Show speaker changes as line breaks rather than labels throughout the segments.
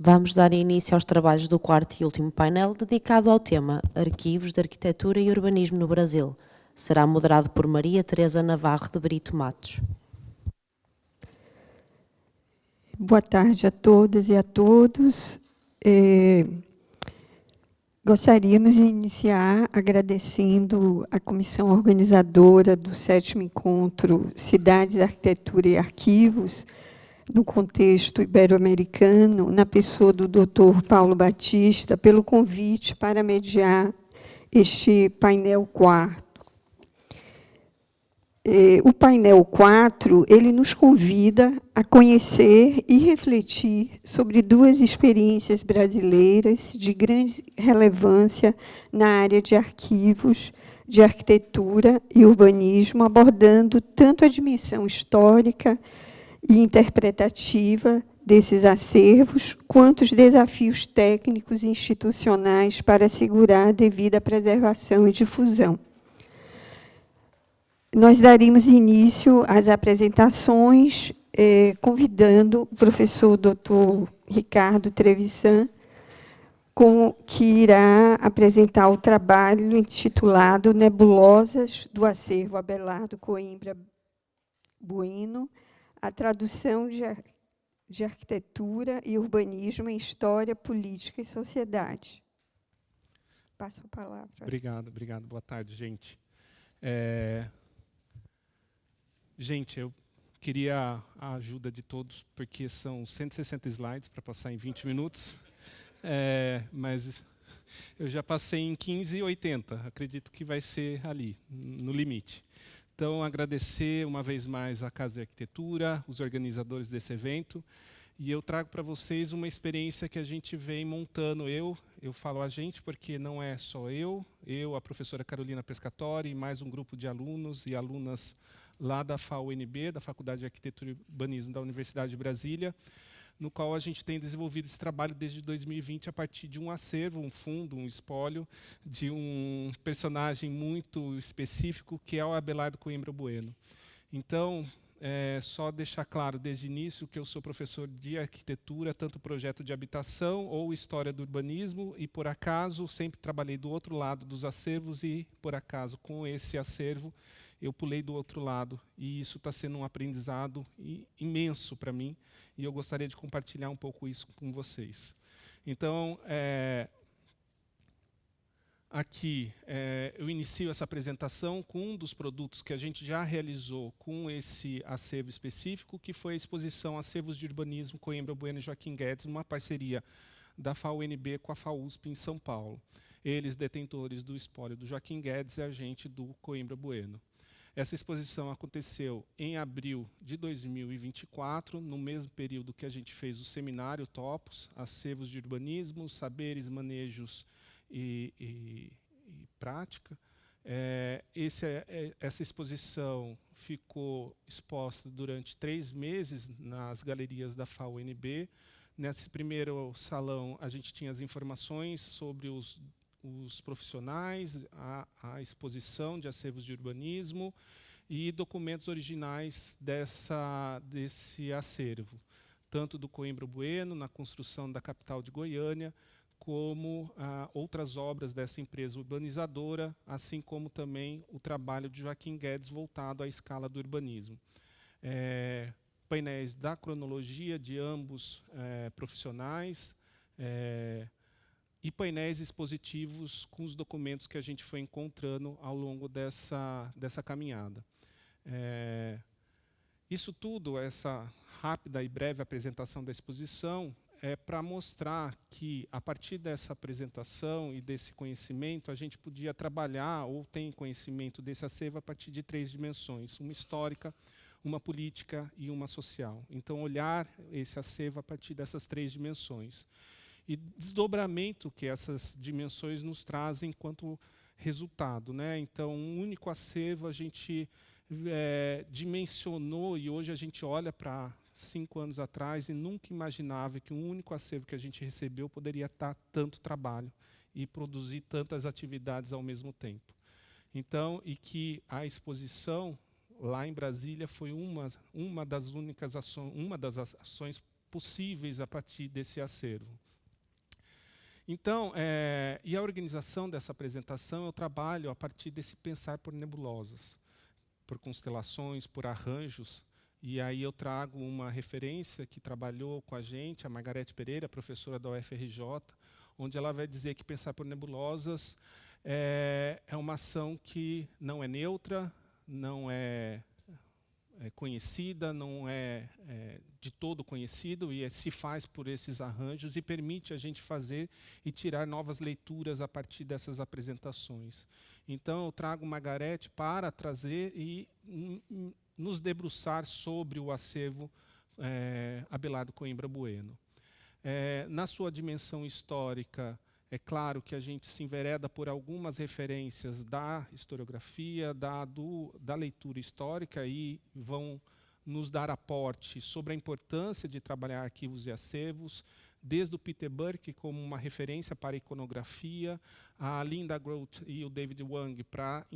Vamos dar início aos trabalhos do quarto e último painel dedicado ao tema Arquivos de Arquitetura e Urbanismo no Brasil. Será moderado por Maria Teresa Navarro de Brito Matos.
Boa tarde a todas e a todos. Gostaríamos de iniciar agradecendo a comissão organizadora do 7º Encontro Cidades, Arquitetura e Arquivos, no contexto ibero-americano, na pessoa do Dr. Paulo Batista, pelo convite para mediar este painel 4. O painel 4, ele nos convida a conhecer e refletir sobre duas experiências brasileiras de grande relevância na área de arquivos, de arquitetura e urbanismo, abordando tanto a dimensão histórica e interpretativa desses acervos, quanto os desafios técnicos e institucionais para assegurar a devida preservação e difusão. Nós daríamos início às apresentações, convidando o professor Dr. Ricardo Trevisan, que irá apresentar o trabalho intitulado Nebulosas do Acervo Abelardo Coimbra Bueno, a tradução de arquitetura e urbanismo em história, política e sociedade. Passo a palavra.
Obrigado. Boa tarde, gente. Gente, eu queria a ajuda de todos, porque são 160 slides para passar em 20 minutos, mas eu já passei em 15 e 80, acredito que vai ser ali, no limite. Então, agradecer uma vez mais a Casa de Arquitetura, os organizadores desse evento, e eu trago para vocês uma experiência que a gente vem montando. Eu falo a gente porque não é só eu, a professora Carolina Pescatori, e mais um grupo de alunos e alunas lá da FAUNB, da Faculdade de Arquitetura e Urbanismo da Universidade de Brasília, no qual a gente tem desenvolvido esse trabalho desde 2020 a partir de um acervo, um fundo, um espólio de um personagem muito específico, que é o Abelardo Coimbra Bueno. Então, só deixar claro desde o início que eu sou professor de arquitetura, tanto projeto de habitação ou história do urbanismo, e, por acaso, sempre trabalhei do outro lado dos acervos e, por acaso, com esse acervo, eu pulei do outro lado, e isso está sendo um aprendizado imenso para mim, e eu gostaria de compartilhar um pouco isso com vocês. Então, aqui eu inicio essa apresentação com um dos produtos que a gente já realizou com esse acervo específico, que foi a exposição Acervos de Urbanismo Coimbra Bueno e Joaquim Guedes, uma parceria da FAUNB com a FAUSP em São Paulo. Eles, detentores do espólio do Joaquim Guedes, e a gente do Coimbra Bueno. Essa exposição aconteceu em abril de 2024, no mesmo período que a gente fez o seminário Topos, Acervos de Urbanismo, Saberes, Manejos e Prática. Essa exposição ficou exposta durante 3 meses nas galerias da FAUNB. Nesse primeiro salão, a gente tinha as informações sobre os profissionais, a exposição de acervos de urbanismo e documentos originais desse acervo, tanto do Coimbra Bueno, na construção da capital de Goiânia, como outras obras dessa empresa urbanizadora, assim como também o trabalho de Joaquim Guedes voltado à escala do urbanismo. Painéis da cronologia de ambos profissionais, e painéis expositivos com os documentos que a gente foi encontrando ao longo dessa caminhada. Isso tudo, essa rápida e breve apresentação da exposição, é para mostrar que, a partir dessa apresentação e desse conhecimento, a gente podia trabalhar, ou tem conhecimento desse acervo, a partir de 3 dimensões, uma histórica, uma política e uma social. Então, olhar esse acervo a partir dessas 3 dimensões. E desdobramento que essas dimensões nos trazem enquanto resultado, né? Então, um único acervo a gente dimensionou, e hoje a gente olha para 5 anos atrás e nunca imaginava que um único acervo que a gente recebeu poderia estar tanto trabalho e produzir tantas atividades ao mesmo tempo. Então, e que a exposição lá em Brasília foi uma das únicas ações, uma das ações possíveis a partir desse acervo. Então, e a organização dessa apresentação, eu trabalho a partir desse pensar por nebulosas, por constelações, por arranjos, e aí eu trago uma referência que trabalhou com a gente, a Margarete Pereira, professora da UFRJ, onde ela vai dizer que pensar por nebulosas é uma ação que não é neutra, não é conhecida, não é de todo conhecido, e se faz por esses arranjos e permite a gente fazer e tirar novas leituras a partir dessas apresentações. Então, eu trago Margarete para trazer e nos debruçar sobre o acervo Abelardo Coimbra Bueno. Na sua dimensão histórica, é claro que a gente se envereda por algumas referências da historiografia, da leitura histórica, e vão nos dar aporte sobre a importância de trabalhar arquivos e acervos, desde o Peter Burke como uma referência para a iconografia, a Linda Groth e o David Wang para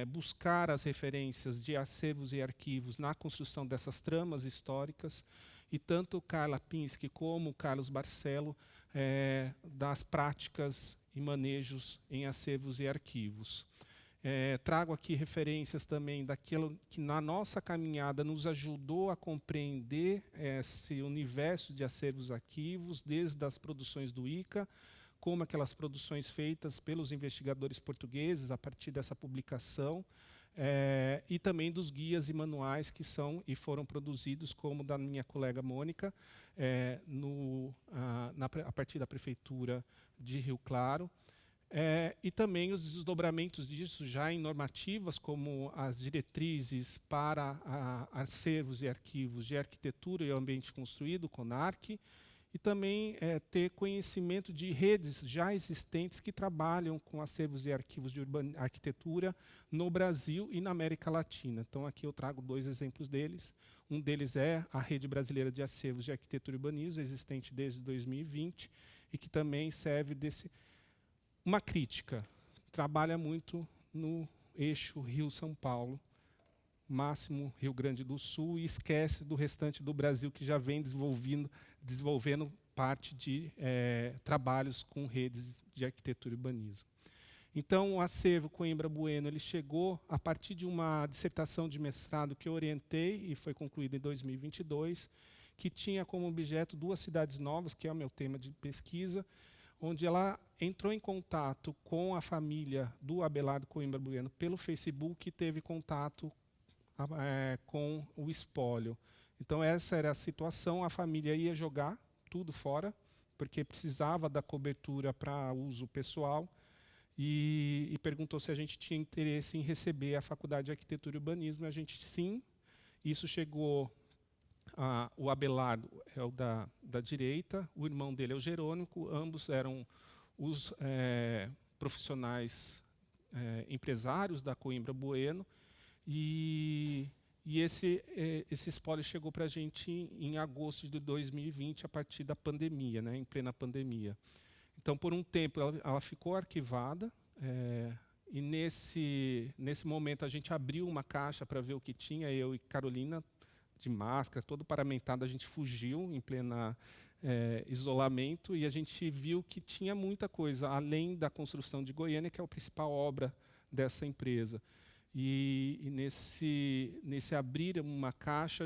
buscar as referências de acervos e arquivos na construção dessas tramas históricas, e tanto Carla Pinsky como Carlos Barcelo das práticas e manejos em acervos e arquivos. Trago aqui referências também daquilo que na nossa caminhada nos ajudou a compreender esse universo de acervos e arquivos, desde as produções do ICA, como aquelas produções feitas pelos investigadores portugueses a partir dessa publicação, e também dos guias e manuais que são e foram produzidos, como da minha colega Mônica, a partir da Prefeitura de Rio Claro, e também os desdobramentos disso já em normativas, como as diretrizes para acervos e arquivos de arquitetura e ambiente construído, CONARC, e também ter conhecimento de redes já existentes que trabalham com acervos e arquivos de arquitetura no Brasil e na América Latina. Então, aqui eu trago 2 exemplos deles. Um deles é a Rede Brasileira de Acervos de Arquitetura e Urbanismo, existente desde 2020, e que também serve uma crítica. Trabalha muito no eixo Rio-São Paulo, máximo Rio Grande do Sul, e esquece do restante do Brasil, que já vem desenvolvendo parte de trabalhos com redes de arquitetura e urbanismo. Então, o acervo Coimbra Bueno ele chegou a partir de uma dissertação de mestrado que eu orientei e foi concluída em 2022, que tinha como objeto 2 cidades novas, que é o meu tema de pesquisa, onde ela entrou em contato com a família do Abelardo Coimbra Bueno pelo Facebook e teve contato com o espólio. Então, essa era a situação, a família ia jogar tudo fora, porque precisava da cobertura para uso pessoal, e perguntou se a gente tinha interesse em receber a Faculdade de Arquitetura e Urbanismo, e a gente sim. Isso chegou, o Abelardo é o da direita, o irmão dele é o Jerônimo, ambos eram os profissionais empresários da Coimbra Bueno, e esse espólio chegou para a gente em agosto de 2020, a partir da pandemia, em plena pandemia. Então, por um tempo, ela ficou arquivada, e nesse momento a gente abriu uma caixa para ver o que tinha, eu e Carolina, de máscara, todo paramentado, a gente fugiu em plena isolamento, e a gente viu que tinha muita coisa, além da construção de Goiânia, que é a principal obra dessa empresa. E nesse abrir uma caixa,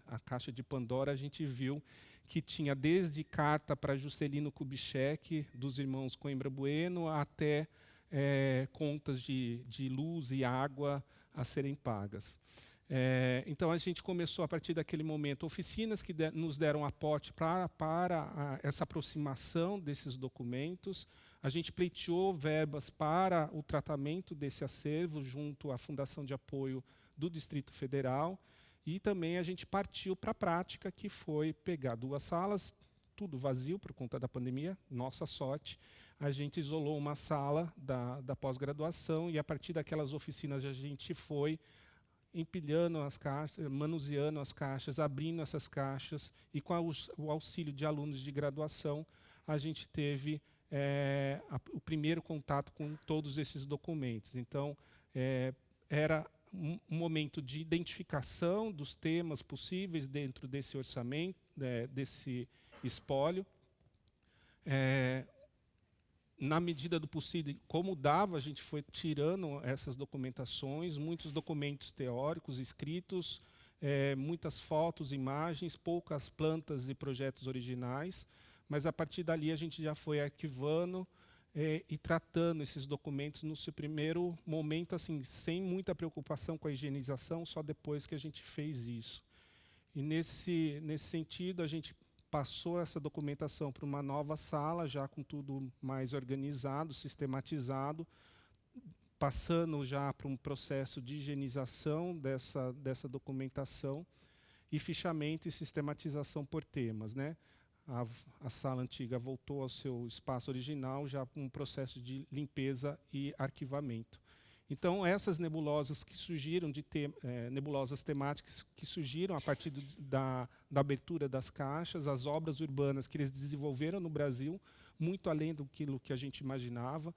a caixa de Pandora, a gente viu que tinha desde carta para Juscelino Kubitschek, dos irmãos Coimbra Bueno, até contas de luz e água a serem pagas. Então, a gente começou, a partir daquele momento, oficinas que nos deram aporte para essa aproximação desses documentos. A gente pleiteou verbas para o tratamento desse acervo junto à Fundação de Apoio do Distrito Federal, e também a gente partiu para a prática, que foi pegar 2 salas, tudo vazio por conta da pandemia, nossa sorte. A gente isolou uma sala da pós-graduação, e a partir daquelas oficinas a gente foi empilhando as caixas, manuseando as caixas, abrindo essas caixas, e com o auxílio de alunos de graduação, a gente teve o primeiro contato com todos esses documentos. Então, era um momento de identificação dos temas possíveis dentro desse orçamento, desse espólio. Na medida do possível, como dava, a gente foi tirando essas documentações, muitos documentos teóricos escritos, muitas fotos, imagens, poucas plantas e projetos originais, mas a partir dali a gente já foi arquivando e tratando esses documentos no seu primeiro momento, assim, sem muita preocupação com a higienização, só depois que a gente fez isso. E nesse sentido, a gente passou essa documentação para uma nova sala, já com tudo mais organizado, sistematizado, passando já para um processo de higienização dessa documentação e fichamento e sistematização por temas, né? A sala antiga voltou ao seu espaço original, já com um processo de limpeza e arquivamento. Então, essas nebulosas que surgiram, nebulosas temáticas que surgiram a partir da abertura das caixas, as obras urbanas que eles desenvolveram no Brasil, muito além do que a gente imaginava.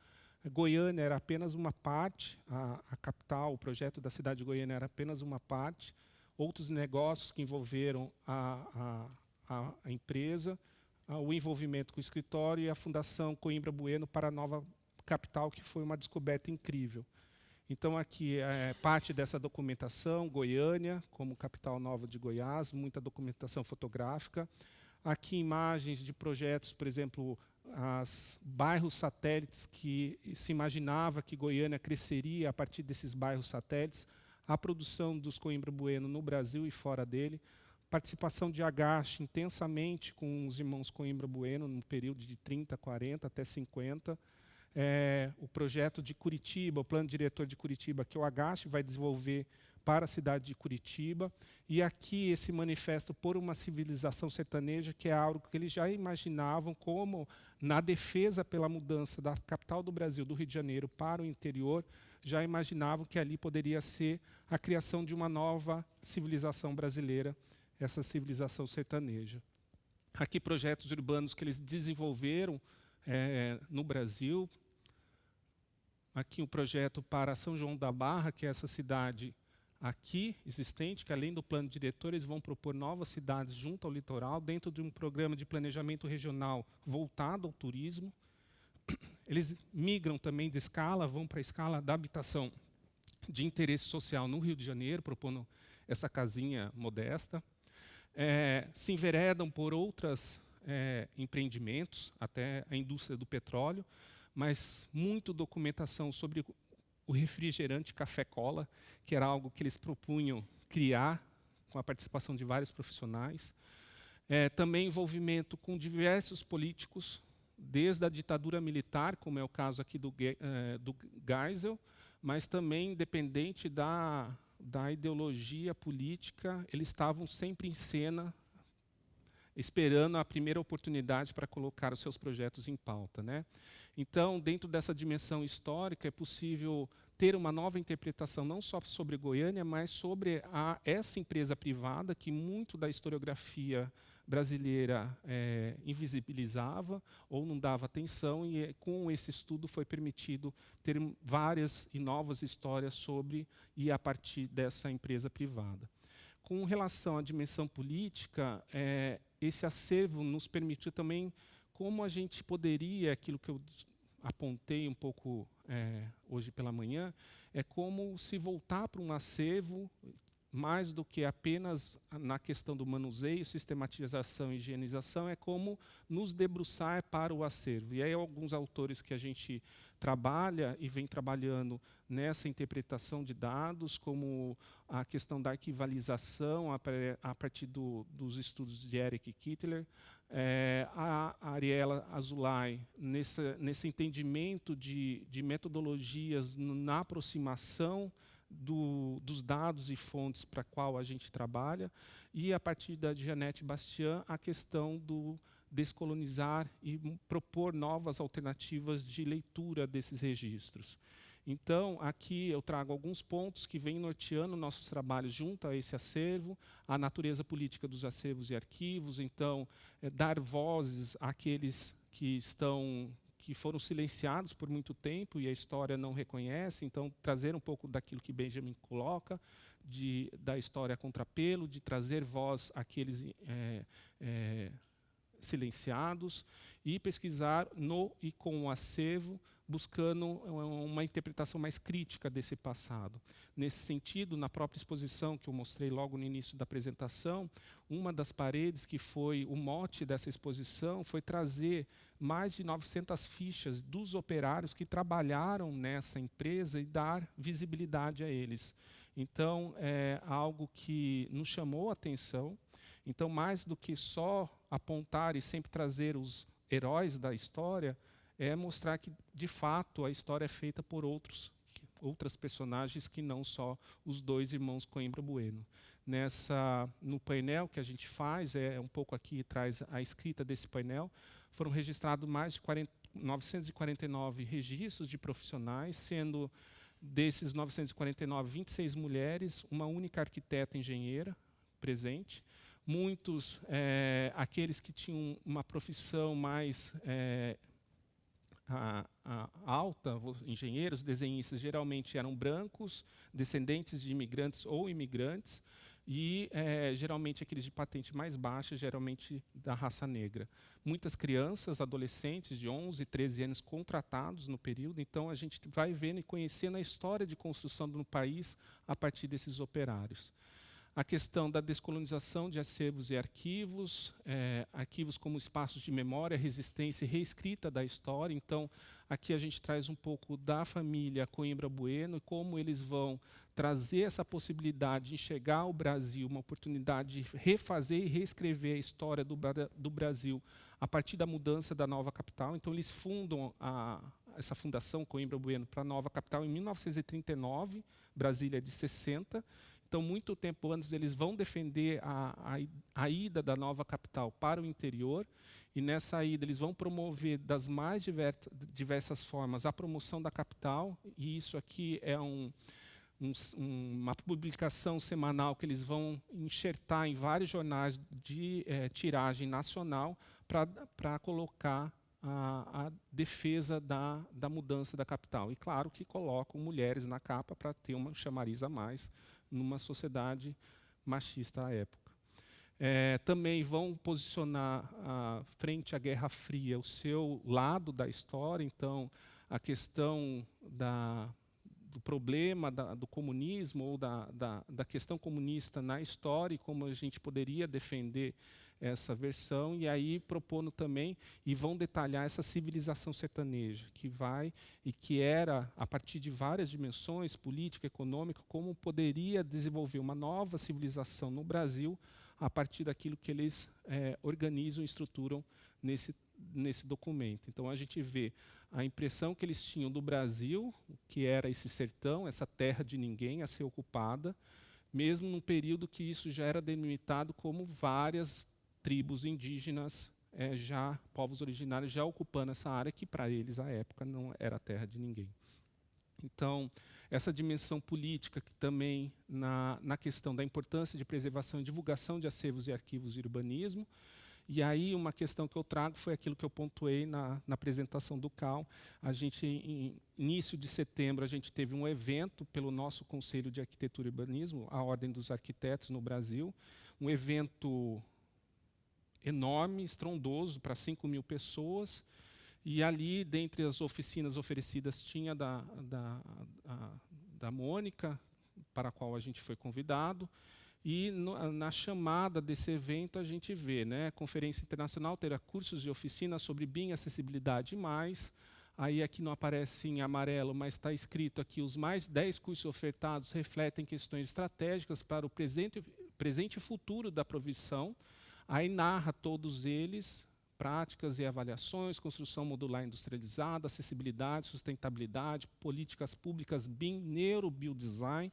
Goiânia era apenas uma parte, a capital, o projeto da cidade de Goiânia era apenas uma parte. Outros negócios que envolveram a empresa, o envolvimento com o escritório e a Fundação Coimbra Bueno para a nova capital, que foi uma descoberta incrível. Então, aqui é parte dessa documentação, Goiânia, como capital nova de Goiás, muita documentação fotográfica. Aqui imagens de projetos, por exemplo, os bairros satélites que se imaginava que Goiânia cresceria a partir desses bairros satélites, a produção dos Coimbra Bueno no Brasil e fora dele, participação de Agache intensamente com os irmãos Coimbra Bueno, no período de 30, 40 até 50, o projeto de Curitiba, o plano diretor de Curitiba, que o Agache vai desenvolver para a cidade de Curitiba, e aqui esse manifesto por uma civilização sertaneja, que é algo que eles já imaginavam como, na defesa pela mudança da capital do Brasil, do Rio de Janeiro, para o interior, já imaginavam que ali poderia ser a criação de uma nova civilização brasileira, essa civilização sertaneja. Aqui projetos urbanos que eles desenvolveram no Brasil. Aqui um projeto para São João da Barra, que é essa cidade aqui existente, que além do plano diretor, eles vão propor novas cidades junto ao litoral, dentro de um programa de planejamento regional voltado ao turismo. Eles migram também de escala, vão para a escala da habitação de interesse social no Rio de Janeiro, propondo essa casinha modesta. Se enveredam por outros empreendimentos, até a indústria do petróleo, mas muito documentação sobre o refrigerante café-cola, que era algo que eles propunham criar, com a participação de vários profissionais. Também envolvimento com diversos políticos, desde a ditadura militar, como é o caso aqui do Geisel, mas também, independente da ideologia política, eles estavam sempre em cena, esperando a primeira oportunidade para colocar os seus projetos em pauta, né? Então, dentro dessa dimensão histórica, é possível ter uma nova interpretação, não só sobre Goiânia, mas sobre essa empresa privada, que muito da historiografia brasileira invisibilizava ou não dava atenção, e com esse estudo foi permitido ter várias e novas histórias sobre e a partir dessa empresa privada. Com relação à dimensão política, esse acervo nos permitiu também como a gente poderia, aquilo que eu apontei um pouco hoje pela manhã, é como se voltar para um acervo mais do que apenas na questão do manuseio, sistematização e higienização, é como nos debruçar para o acervo. E aí alguns autores que a gente trabalha e vem trabalhando nessa interpretação de dados, como a questão da arquivalização a partir dos estudos de Eric Kittler, a Ariela Azoulay, nesse entendimento de metodologias na aproximação dos dados e fontes para a qual a gente trabalha, e a partir da Jeanette Bastian, a questão do descolonizar e propor novas alternativas de leitura desses registros. Então, aqui eu trago alguns pontos que vêm norteando nossos trabalhos junto a esse acervo, a natureza política dos acervos e arquivos, então, dar vozes àqueles que que foram silenciados por muito tempo e a história não reconhece. Então, trazer um pouco daquilo que Benjamin coloca, da história a contrapelo, de trazer voz àqueles silenciados, e pesquisar no e com o acervo, buscando uma interpretação mais crítica desse passado. Nesse sentido, na própria exposição que eu mostrei logo no início da apresentação, uma das paredes que foi o mote dessa exposição foi trazer mais de 900 fichas dos operários que trabalharam nessa empresa e dar visibilidade a eles. Então, é algo que nos chamou a atenção. Então, mais do que só apontar e sempre trazer os heróis da história, é mostrar que, de fato, a história é feita por outras personagens que não só os dois irmãos Coimbra Bueno. No painel que a gente faz, um pouco aqui traz a escrita desse painel, foram registrados mais de 949 registros de profissionais, sendo desses 949, 26 mulheres, uma única arquiteta engenheira presente, muitos aqueles que tinham uma profissão mais alta, engenheiros, desenhistas, geralmente eram brancos, descendentes de imigrantes ou imigrantes, e geralmente aqueles de patente mais baixa, geralmente da raça negra. Muitas crianças, adolescentes de 11, 13 anos contratados no período, então a gente vai vendo e conhecendo a história de construção do país a partir desses operários. A questão da descolonização de acervos e arquivos, arquivos como espaços de memória, resistência e reescrita da história. Então, aqui a gente traz um pouco da família Coimbra Bueno e como eles vão trazer essa possibilidade de enxergar o Brasil, uma oportunidade de refazer e reescrever a história do Brasil a partir da mudança da nova capital. Então, eles fundam essa fundação Coimbra Bueno para a nova capital em 1939, Brasília de 60. Então, muito tempo antes, eles vão defender a ida da nova capital para o interior, e nessa ida eles vão promover das mais diversas formas a promoção da capital, e isso aqui é uma publicação semanal que eles vão enxertar em vários jornais de tiragem nacional para colocar a defesa da mudança da capital. E, claro, que colocam mulheres na capa para ter uma chamariz a mais numa sociedade machista à época. Também vão posicionar, frente à Guerra Fria, o seu lado da história. Então, a questão do problema do comunismo ou da questão comunista na história e como a gente poderia defender essa versão, e aí propondo também, e vão detalhar essa civilização sertaneja, que era, a partir de várias dimensões, política, econômica, como poderia desenvolver uma nova civilização no Brasil a partir daquilo que eles organizam e estruturam nesse documento. Então, a gente vê a impressão que eles tinham do Brasil, que era esse sertão, essa terra de ninguém a ser ocupada, mesmo num período que isso já era delimitado como várias tribos indígenas, povos originários, já ocupando essa área que, para eles, à época, não era terra de ninguém. Então, essa dimensão política, que também na questão da importância de preservação e divulgação de acervos e arquivos e urbanismo. E aí, uma questão que eu trago foi aquilo que eu pontuei na apresentação do CAL. A gente, em início de setembro, a gente teve um evento pelo nosso Conselho de Arquitetura e Urbanismo, a Ordem dos Arquitetos no Brasil, um evento enorme, estrondoso, para 5.000 pessoas, e ali, dentre as oficinas oferecidas, tinha da Mônica, para a qual a gente foi convidado, e na chamada desse evento a gente vê, Conferência Internacional terá cursos e oficinas sobre BIM, acessibilidade e mais. Aí aqui não aparece em amarelo, mas está escrito aqui, os mais 10 cursos ofertados refletem questões estratégicas para o presente e futuro da profissão. Aí narra todos eles, práticas e avaliações, construção modular industrializada, acessibilidade, sustentabilidade, políticas públicas BIM, neurobiodesign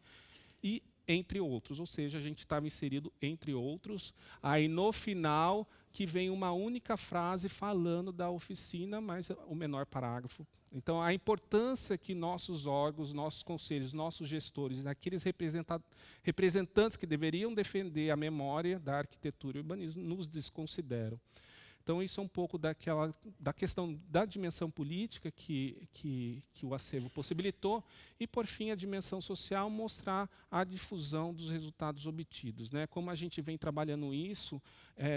e entre outros. Ou seja, a gente estava inserido entre outros. Aí, no final, que vem uma única frase falando da oficina, mas o menor parágrafo. Então, a importância que nossos órgãos, nossos conselhos, nossos gestores, aqueles representantes que deveriam defender a memória da arquitetura e urbanismo, nos desconsideram. Então, isso é um pouco da questão da dimensão política que o acervo possibilitou, e, por fim, a dimensão social, mostrar a difusão dos resultados obtidos, né? Como a gente vem trabalhando isso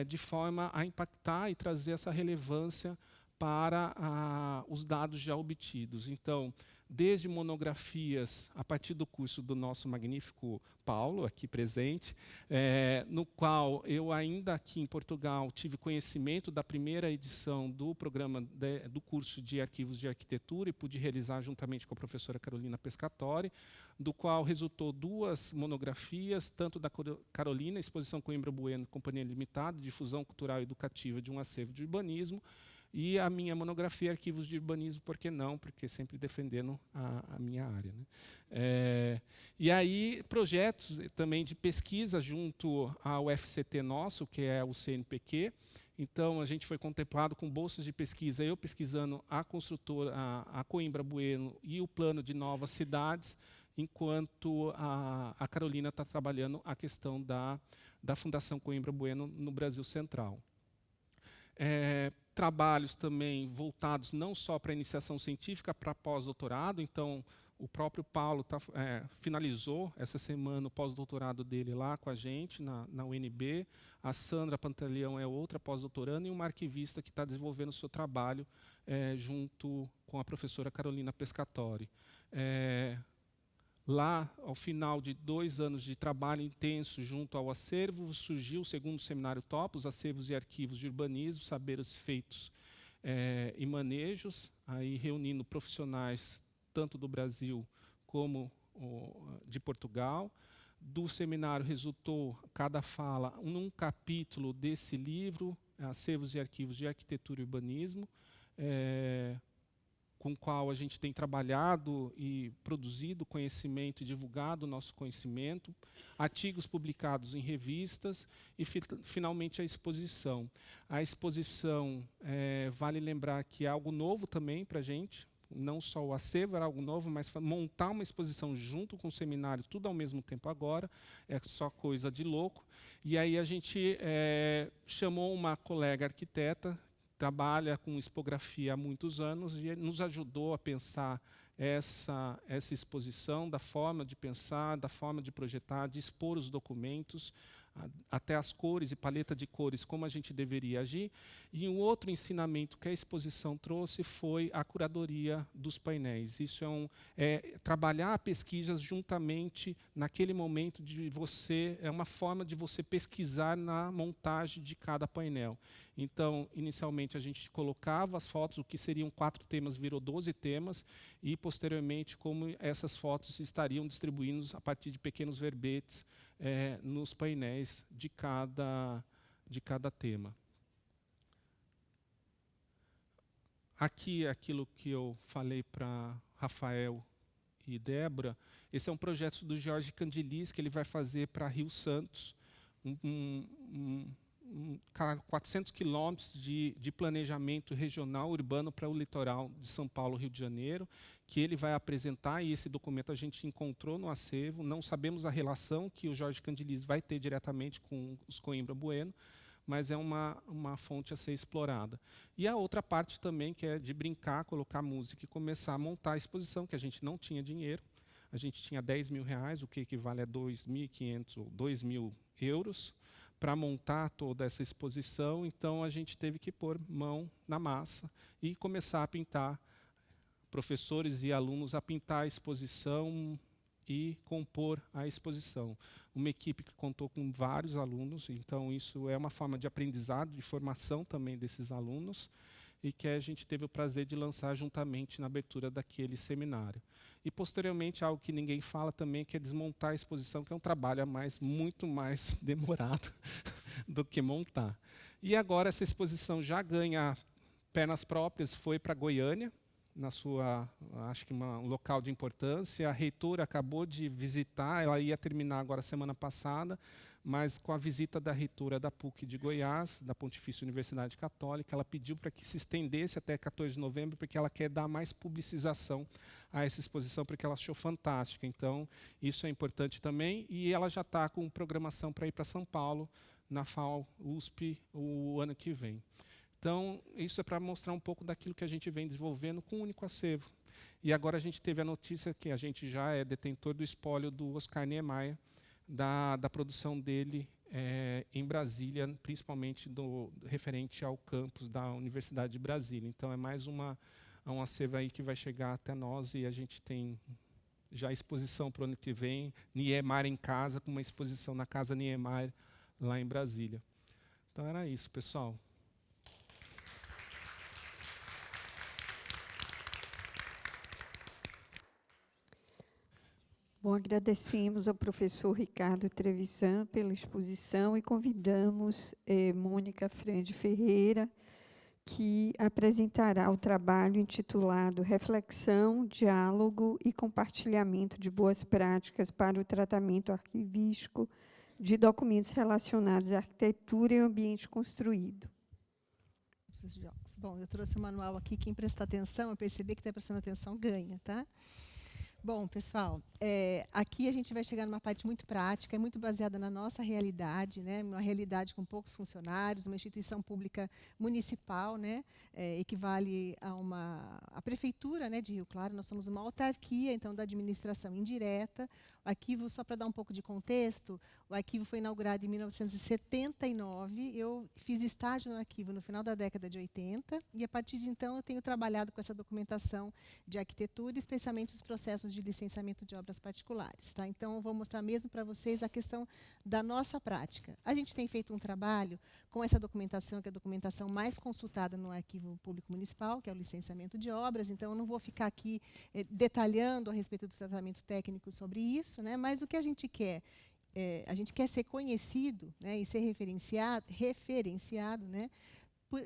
de forma a impactar e trazer essa relevância para os dados já obtidos. Então, desde monografias, a partir do curso do nosso magnífico Paulo, aqui presente, no qual eu ainda aqui em Portugal tive conhecimento da primeira edição do programa do curso de Arquivos de Arquitetura e pude realizar juntamente com a professora Carolina Pescatori, do qual resultou 2 monografias, tanto da Carolina, Exposição Coimbra Bueno, Companhia Limitada, Difusão Cultural e Educativa de um Acervo de Urbanismo, e a minha monografia, Arquivos de Urbanismo, por que não? Porque sempre defendendo a minha área, né? E aí, projetos também de pesquisa junto ao FCT nosso, que é o CNPq. Então, a gente foi contemplado com bolsas de pesquisa, eu pesquisando a construtora, a Coimbra Bueno e o plano de novas cidades, enquanto a Carolina está trabalhando a questão da Fundação Coimbra Bueno no Brasil Central. Trabalhos também voltados não só para a iniciação científica, para pós-doutorado. Então, o próprio Paulo finalizou essa semana o pós-doutorado dele lá com a gente, na UNB. A Sandra Pantaleão é outra pós-doutoranda e uma arquivista que está desenvolvendo o seu trabalho junto com a professora Carolina Pescatori. Lá, ao final de 2 anos de trabalho intenso junto ao acervo, surgiu o segundo seminário TOP, os acervos e arquivos de urbanismo, saberes feitos e manejos, aí reunindo profissionais tanto do Brasil como de Portugal. Do seminário resultou cada fala num capítulo desse livro, Acervos e Arquivos de Arquitetura e Urbanismo, com o qual a gente tem trabalhado e produzido conhecimento e divulgado o nosso conhecimento, artigos publicados em revistas e, finalmente, a exposição. A exposição, vale lembrar que é algo novo também para a gente, não só o acervo era algo novo, mas montar uma exposição junto com o seminário, tudo ao mesmo tempo agora, é só coisa de louco. E aí a gente chamou uma colega arquiteta, trabalha com expografia há muitos anos e nos ajudou a pensar essa exposição, da forma de pensar, da forma de projetar, de expor os documentos, até as cores e paleta de cores, como a gente deveria agir. E um outro ensinamento que a exposição trouxe foi a curadoria dos painéis. Isso é trabalhar a pesquisa juntamente naquele momento de você, é uma forma de você pesquisar na montagem de cada painel. Então, inicialmente, a gente colocava as fotos, o que seriam 4 temas virou 12 temas, e, posteriormente, como essas fotos estariam distribuídas a partir de pequenos verbetes nos painéis de cada tema. Aqui é aquilo que eu falei para Rafael e Débora. Esse é um projeto do Jorge Candilis, que ele vai fazer para Rio Santos, 400 quilômetros de planejamento regional urbano para o litoral de São Paulo, Rio de Janeiro, que ele vai apresentar, e esse documento a gente encontrou no acervo. Não sabemos a relação que o Jorge Candilis vai ter diretamente com os Coimbra Bueno, mas é uma fonte a ser explorada. E a outra parte também, que é de brincar, colocar música e começar a montar a exposição, que a gente não tinha dinheiro. A gente tinha R$10.000, o que equivale a 2.500 ou 2.000 euros, para montar toda essa exposição. Então, a gente teve que pôr mão na massa e começar a pintar, professores e alunos a pintar a exposição e compor a exposição. Uma equipe que contou com vários alunos, então isso é uma forma de aprendizado, de formação também desses alunos, e que a gente teve o prazer de lançar juntamente na abertura daquele seminário. E, posteriormente, algo que ninguém fala também, que é desmontar a exposição, que é um trabalho muito mais demorado do que montar. E agora essa exposição já ganha pernas próprias, foi para Goiânia, na sua, acho que um local de importância. A reitora acabou de visitar, ela ia terminar agora semana passada, mas com a visita da reitora da PUC de Goiás, da Pontifícia Universidade Católica, ela pediu para que se estendesse até 14 de novembro, porque ela quer dar mais publicização a essa exposição, porque ela achou fantástica. Então, isso é importante também, e ela já está com programação para ir para São Paulo, na FAO USP, o ano que vem. Então, isso é para mostrar um pouco daquilo que a gente vem desenvolvendo com o único acervo. E agora a gente teve a notícia que a gente já é detentor do espólio do Oscar Niemeyer, da produção dele em Brasília, principalmente referente ao campus da Universidade de Brasília. Então, é mais um acervo aí que vai chegar até nós, e a gente tem já exposição para o ano que vem, Niemeyer em casa, com uma exposição na Casa Niemeyer, lá em Brasília. Então, era isso, pessoal.
Bom, agradecemos ao professor Ricardo Trevisan pela exposição e convidamos Mônica Frande Ferreira, que apresentará o trabalho intitulado Reflexão, Diálogo e Compartilhamento de Boas Práticas para o Tratamento Arquivístico de Documentos Relacionados à Arquitetura e Ambiente Construído.
Bom, eu trouxe o manual aqui, quem prestar atenção, eu percebi que está prestando atenção, ganha, tá? Bom, pessoal, aqui a gente vai chegar numa parte muito prática, é muito baseada na nossa realidade, né? Uma realidade com poucos funcionários, uma instituição pública municipal, né? Equivale a prefeitura, né, de Rio Claro. Nós somos uma autarquia, então, da administração indireta. O arquivo, só para dar um pouco de contexto, o arquivo foi inaugurado em 1979. Eu fiz estágio no arquivo no final da década de 80, e a partir de então eu tenho trabalhado com essa documentação de arquitetura, especialmente os processos de licenciamento de obras particulares. Tá? Então, eu vou mostrar mesmo para vocês a questão da nossa prática. A gente tem feito um trabalho com essa documentação, que é a documentação mais consultada no Arquivo Público Municipal, que é o licenciamento de obras. Então, eu não vou ficar aqui detalhando a respeito do tratamento técnico sobre isso, né? Mas o que a gente quer ser conhecido, né, e ser referenciado, né,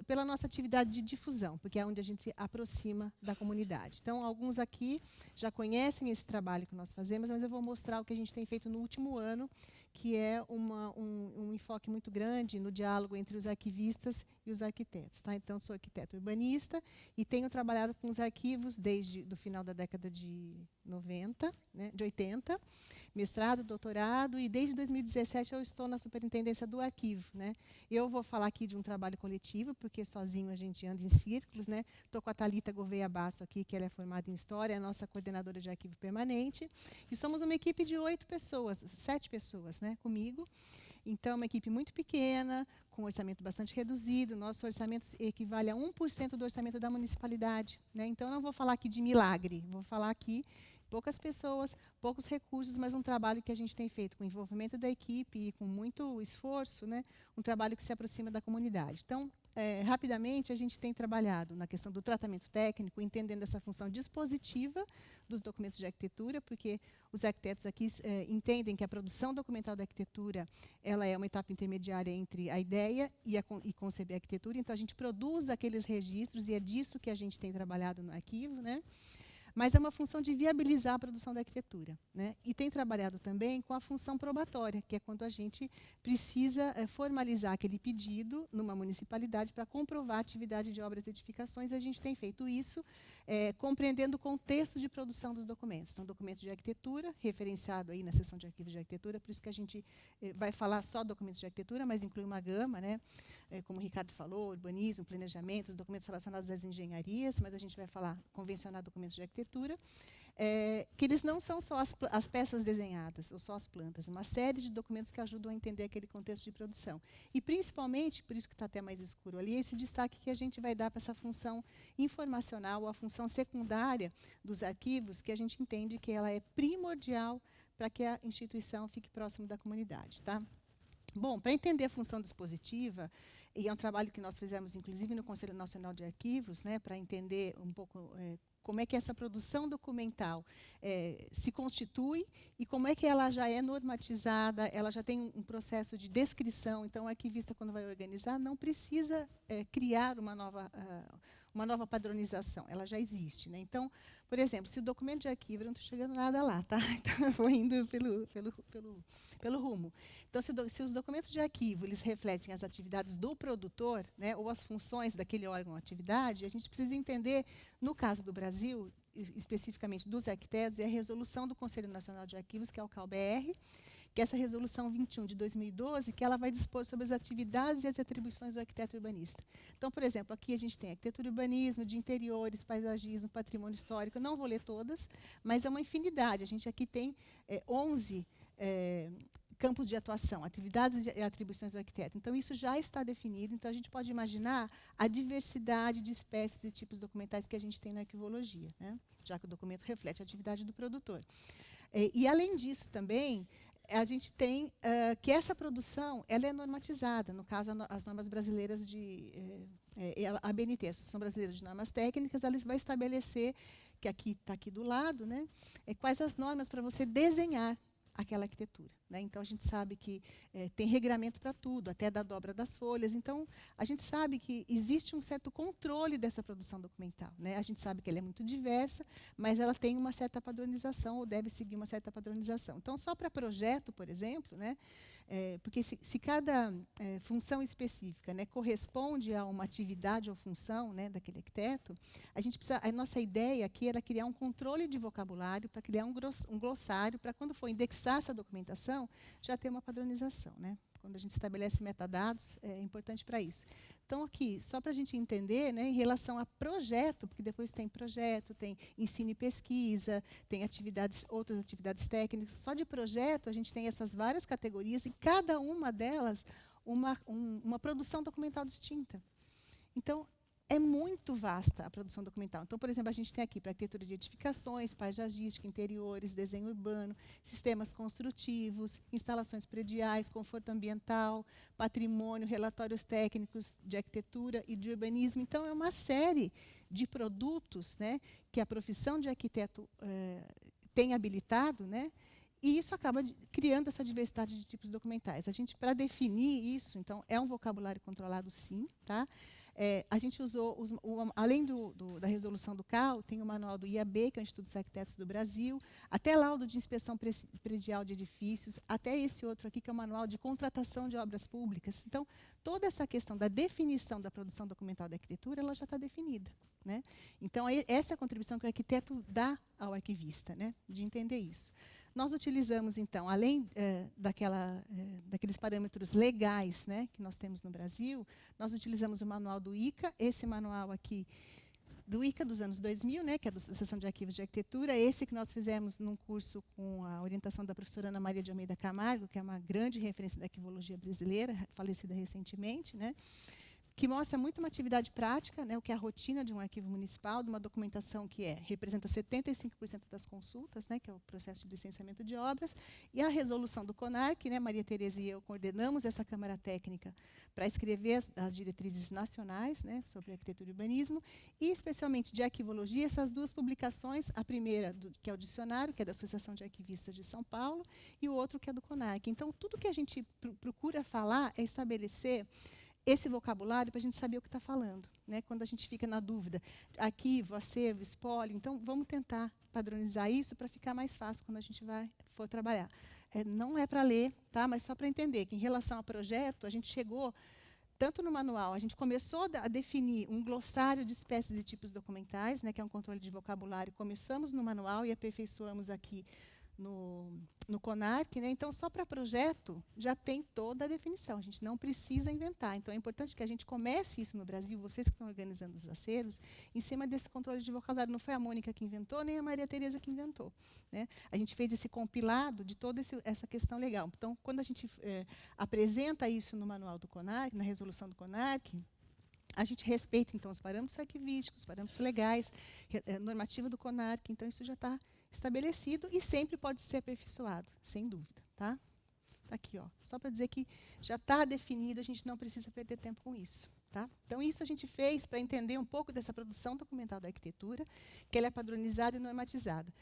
pela nossa atividade de difusão, porque é onde a gente aproxima da comunidade. Então, alguns aqui já conhecem esse trabalho que nós fazemos, mas eu vou mostrar o que a gente tem feito no último ano, que é um enfoque muito grande no diálogo entre os arquivistas e os arquitetos. Tá? Então, sou arquiteto urbanista e tenho trabalhado com os arquivos desde o final da década de 90, né, de 80, mestrado, doutorado, e desde 2017 eu estou na superintendência do arquivo. Né? Eu vou falar aqui de um trabalho coletivo, porque sozinho a gente anda em círculos. Né? Estou com a Thalita Gouveia Basso aqui, que ela é formada em História, é a nossa coordenadora de arquivo permanente. E somos uma equipe de 7 pessoas, né, comigo. Então, uma equipe muito pequena, com um orçamento bastante reduzido. Nosso orçamento equivale a 1% do orçamento da municipalidade. Né? Então, não vou falar aqui de milagre, vou falar aqui poucas pessoas, poucos recursos, mas um trabalho que a gente tem feito com o envolvimento da equipe e com muito esforço, né? Um trabalho que se aproxima da comunidade. Então, rapidamente, a gente tem trabalhado na questão do tratamento técnico, entendendo essa função dispositiva dos documentos de arquitetura, porque os arquitetos aqui entendem que a produção documental da arquitetura ela é uma etapa intermediária entre a ideia e conceber a arquitetura. Então, a gente produz aqueles registros, e é disso que a gente tem trabalhado no arquivo, né? Mas é uma função de viabilizar a produção da arquitetura. Né? E tem trabalhado também com a função probatória, que é quando a gente precisa formalizar aquele pedido numa municipalidade para comprovar a atividade de obras e edificações. A gente tem feito isso compreendendo o contexto de produção dos documentos. Então, documento de arquitetura, referenciado aí na seção de arquivos de arquitetura, por isso que a gente vai falar só documentos de arquitetura, mas inclui uma gama, né? Como o Ricardo falou, urbanismo, planejamento, os documentos relacionados às engenharias, mas a gente vai falar convencionar documentos de arquitetura, que eles não são só as peças desenhadas, ou só as plantas, uma série de documentos que ajudam a entender aquele contexto de produção. E, principalmente, por isso que está até mais escuro ali, esse destaque que a gente vai dar para essa função informacional, a função secundária dos arquivos, que a gente entende que ela é primordial para que a instituição fique próximo da comunidade. Tá? Bom, para entender a função dispositiva, e é um trabalho que nós fizemos, inclusive, no Conselho Nacional de Arquivos, né, para entender um pouco como é que essa produção documental se constitui e como é que ela já é normatizada, ela já tem um processo de descrição. Então, o arquivista, quando vai organizar, não precisa criar uma nova padronização, ela já existe. Né? Então, por exemplo, se o documento de arquivo, eu não estou chegando nada lá, tá? Então, eu vou indo pelo rumo. Então, se os documentos de arquivo eles refletem as atividades do produtor, né, ou as funções daquele órgão ou atividade, a gente precisa entender, no caso do Brasil, especificamente dos arquitetos, é a resolução do Conselho Nacional de Arquivos, que é o CAL-BR, que é essa Resolução 21 de 2012, que ela vai dispor sobre as atividades e as atribuições do arquiteto urbanista. Então, por exemplo, aqui a gente tem arquitetura e urbanismo, de interiores, paisagismo, patrimônio histórico. Eu não vou ler todas, mas é uma infinidade. A gente aqui tem 11 campos de atuação, atividades e atribuições do arquiteto. Então, isso já está definido. Então, a gente pode imaginar a diversidade de espécies e tipos documentais que a gente tem na arquivologia, né? Já que o documento reflete a atividade do produtor. E, além disso, também, a gente tem que essa produção ela é normatizada. No caso, as normas brasileiras de a ABNT, a Associação Brasileira de Normas Técnicas, ela vai estabelecer, que aqui está aqui do lado, né, quais as normas para você desenhar aquela arquitetura, né? Então, a gente sabe que tem regramento para tudo, até da dobra das folhas. Então, a gente sabe que existe um certo controle dessa produção documental, né? A gente sabe que ela é muito diversa, mas ela tem uma certa padronização, ou deve seguir uma certa padronização. Então, só para projeto, por exemplo, né, porque se cada função específica, né, corresponde a uma atividade ou função, né, daquele arquiteto, a nossa ideia aqui era criar um controle de vocabulário, para criar um glossário, para quando for indexar essa documentação, já ter uma padronização, né? Quando a gente estabelece metadados, é importante para isso. Então, aqui, só para a gente entender, né, em relação a projeto, porque depois tem projeto, tem ensino e pesquisa, tem outras atividades técnicas. Só de projeto, a gente tem essas várias categorias, e cada uma delas uma produção documental distinta. Então, é muito vasta a produção documental. Então, por exemplo, a gente tem aqui para arquitetura de edificações, paisagística, interiores, desenho urbano, sistemas construtivos, instalações prediais, conforto ambiental, patrimônio, relatórios técnicos de arquitetura e de urbanismo. Então, é uma série de produtos, né, que a profissão de arquiteto tem habilitado, né, e isso acaba criando essa diversidade de tipos documentais. A gente, para definir isso, então, é um vocabulário controlado, sim, tá? A gente usou, além da resolução do CAL, tem o manual do IAB, que é o Instituto dos Arquitetos do Brasil, até laudo de inspeção predial de edifícios, até esse outro aqui, que é o manual de contratação de obras públicas. Então, toda essa questão da definição da produção documental da arquitetura, ela já está definida, né? Então, essa é a contribuição que o arquiteto dá ao arquivista, né, de entender isso. Nós utilizamos, então, além daqueles parâmetros legais, né, que nós temos no Brasil, nós utilizamos o manual do ICA, esse manual aqui do ICA dos anos 2000, né, que é da Seção de Arquivos de Arquitetura, esse que nós fizemos num curso com a orientação da professora Ana Maria de Almeida Camargo, que é uma grande referência da arquivologia brasileira, falecida recentemente, né, que mostra muito uma atividade prática, né, o que é a rotina de um arquivo municipal, de uma documentação que representa 75% das consultas, né, que é o processo de licenciamento de obras, e a resolução do CONARC, né, Maria Tereza e eu coordenamos essa Câmara Técnica para escrever as diretrizes nacionais, né, sobre arquitetura e urbanismo, e especialmente de arquivologia, essas duas publicações, a primeira, que é o dicionário, que é da Associação de Arquivistas de São Paulo, e o outro que é do CONARC. Então, tudo que a gente procura falar é estabelecer esse vocabulário para a gente saber o que está falando, né? Quando a gente fica na dúvida, arquivo, acervo, espólio, então vamos tentar padronizar isso para ficar mais fácil quando a gente for trabalhar. Não é para ler, tá? Mas só para entender que, em relação ao projeto, a gente chegou, tanto no manual, a gente começou a definir um glossário de espécies e tipos documentais, né, que é um controle de vocabulário, começamos no manual e aperfeiçoamos aqui no CONARC, né? Então, só para projeto, já tem toda a definição, a gente não precisa inventar. Então, é importante que a gente comece isso no Brasil, vocês que estão organizando os acervos, em cima desse controle de vocabulário. Não foi a Mônica que inventou, nem a Maria Tereza que inventou, né? A gente fez esse compilado de toda essa questão legal. Então, quando a gente apresenta isso no manual do CONARC, na resolução do CONARC, a gente respeita, então, os parâmetros arquivísticos, os parâmetros legais, normativa do CONARC, então isso já está estabelecido e sempre pode ser aperfeiçoado, sem dúvida, tá? Está aqui, ó, só para dizer que já está definido, a gente não precisa perder tempo com isso, tá? Então, isso a gente fez para entender um pouco dessa produção documental da arquitetura, que ela é padronizada e normatizada,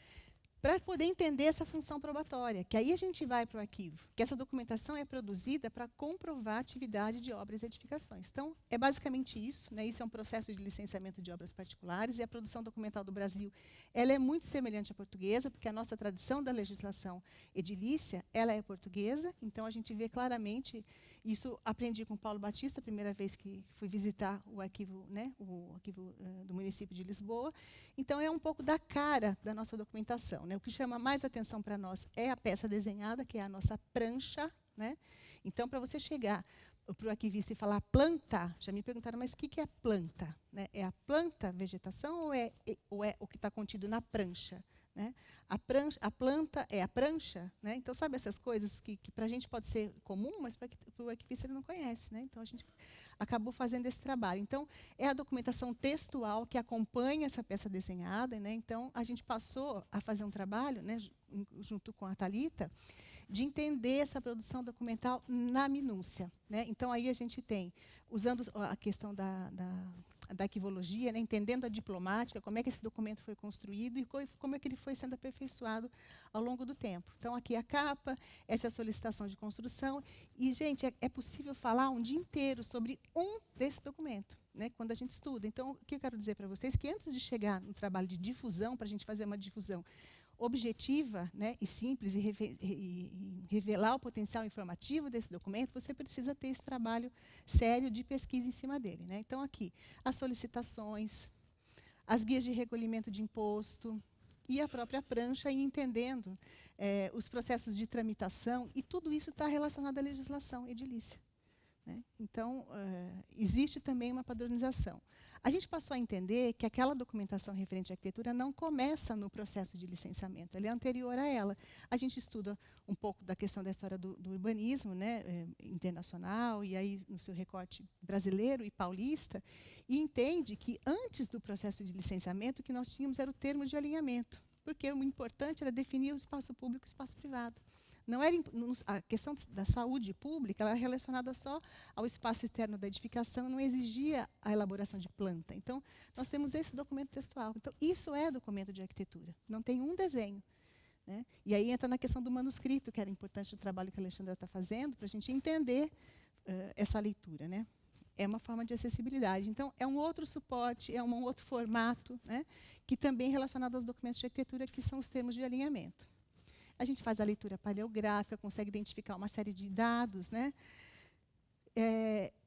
para poder entender essa função probatória, que aí a gente vai para o arquivo, que essa documentação é produzida para comprovar a atividade de obras e edificações. Então, é basicamente isso, né? Isso é um processo de licenciamento de obras particulares, e a produção documental do Brasil, ela é muito semelhante à portuguesa, porque a nossa tradição da legislação edilícia, ela é portuguesa, então a gente vê claramente, isso aprendi com o Paulo Batista, a primeira vez que fui visitar o arquivo, né, o arquivo do município de Lisboa. Então, é um pouco da cara da nossa documentação, né? né? O que chama mais atenção para nós é a peça desenhada, que é a nossa prancha, né? Então, para você chegar para o arquivista e falar planta, já me perguntaram, mas o que é planta? Né? É a planta, vegetação, ou é o que está contido na prancha? Né? A planta é a prancha, né? Então, sabe essas coisas que para a gente pode ser comum, mas para o arquivista ele não conhece. Né? Então, a gente acabou fazendo esse trabalho. Então, é a documentação textual que acompanha essa peça desenhada. Né? Então, a gente passou a fazer um trabalho, né, junto com a Thalita, de entender essa produção documental na minúcia. Né? Então, aí a gente tem, usando a questão da arquivologia, né? Entendendo a diplomática, como é que esse documento foi construído e como é que ele foi sendo aperfeiçoado ao longo do tempo. Então, aqui a capa, essa é a solicitação de construção. E, gente, é possível falar um dia inteiro sobre um desse documento, né? Quando a gente estuda. Então, o que eu quero dizer para vocês é que antes de chegar no trabalho de difusão, para a gente fazer uma difusão objetiva, né, e simples, e revelar o potencial informativo desse documento, você precisa ter esse trabalho sério de pesquisa em cima dele. Né? Então, aqui, as solicitações, as guias de recolhimento de imposto e a própria prancha, e entendendo os processos de tramitação, e tudo isso está relacionado à legislação edilícia. Né? Então, existe também uma padronização. A gente passou a entender que aquela documentação referente à arquitetura não começa no processo de licenciamento, ela é anterior a ela. A gente estuda um pouco da questão da história do urbanismo, né, internacional, e aí no seu recorte brasileiro e paulista, e entende que antes do processo de licenciamento, o que nós tínhamos era o termo de alinhamento, porque o importante era definir o espaço público e o espaço privado. Não era, a questão da saúde pública ela era relacionada só ao espaço externo da edificação, não exigia a elaboração de planta. Então, nós temos esse documento textual. Então, isso é documento de arquitetura. Não tem um desenho. Né? E aí entra na questão do manuscrito, que era importante o trabalho que a Alexandra está fazendo, para a gente entender essa leitura. Né? É uma forma de acessibilidade. Então, é um outro suporte, é um outro formato, né? Que também é relacionado aos documentos de arquitetura, que são os termos de alinhamento. A gente faz a leitura paleográfica, consegue identificar uma série de dados, né?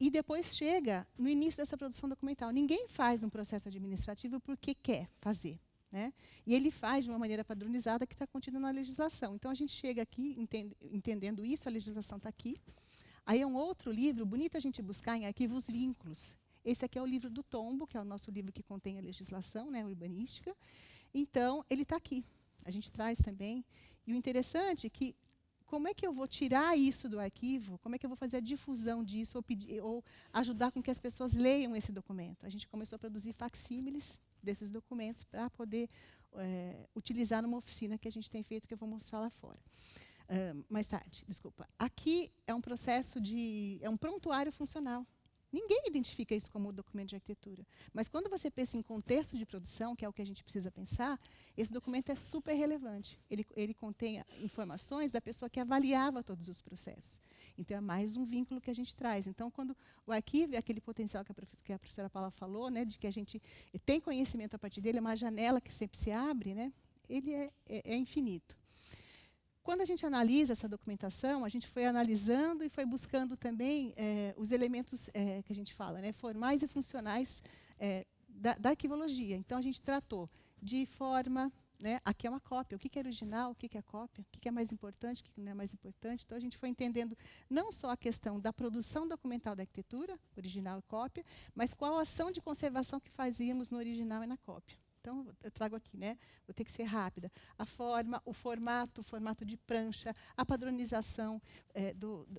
E depois chega no início dessa produção documental. Ninguém faz um processo administrativo porque quer fazer. Né? E ele faz de uma maneira padronizada que está contida na legislação. Então, a gente chega aqui entendendo isso, a legislação está aqui. Aí é um outro livro, bonito a gente buscar em arquivos vínculos. Esse aqui é o livro do Tombo, que é o nosso livro que contém a legislação, né, urbanística. Então, ele está aqui. A gente traz também. E o interessante é que, como é que eu vou tirar isso do arquivo? Como é que eu vou fazer a difusão disso ou ajudar com que as pessoas leiam esse documento? A gente começou a produzir facsímiles desses documentos para poder utilizar numa oficina que a gente tem feito, que eu vou mostrar lá fora. Mais tarde, desculpa. Aqui é um processo é um prontuário funcional. Ninguém identifica isso como documento de arquitetura. Mas quando você pensa em contexto de produção, que é o que a gente precisa pensar, esse documento é super relevante. Ele contém informações da pessoa que avaliava todos os processos. Então, é mais um vínculo que a gente traz. Então, quando o arquivo é aquele potencial que a professora Paula falou, né, de que a gente tem conhecimento a partir dele, é uma janela que sempre se abre, né, ele é infinito. Quando a gente analisa essa documentação, a gente foi analisando e foi buscando também os elementos que a gente fala, né, formais e funcionais da arquivologia. Então, a gente tratou de forma, né, aqui é uma cópia, o que é original, o que é cópia, o que é mais importante, o que não é mais importante. Então, a gente foi entendendo não só a questão da produção documental da arquitetura, original e cópia, mas qual a ação de conservação que fazíamos no original e na cópia. Então, eu trago aqui, né? Vou ter que ser rápida. A forma, o formato de prancha, a padronização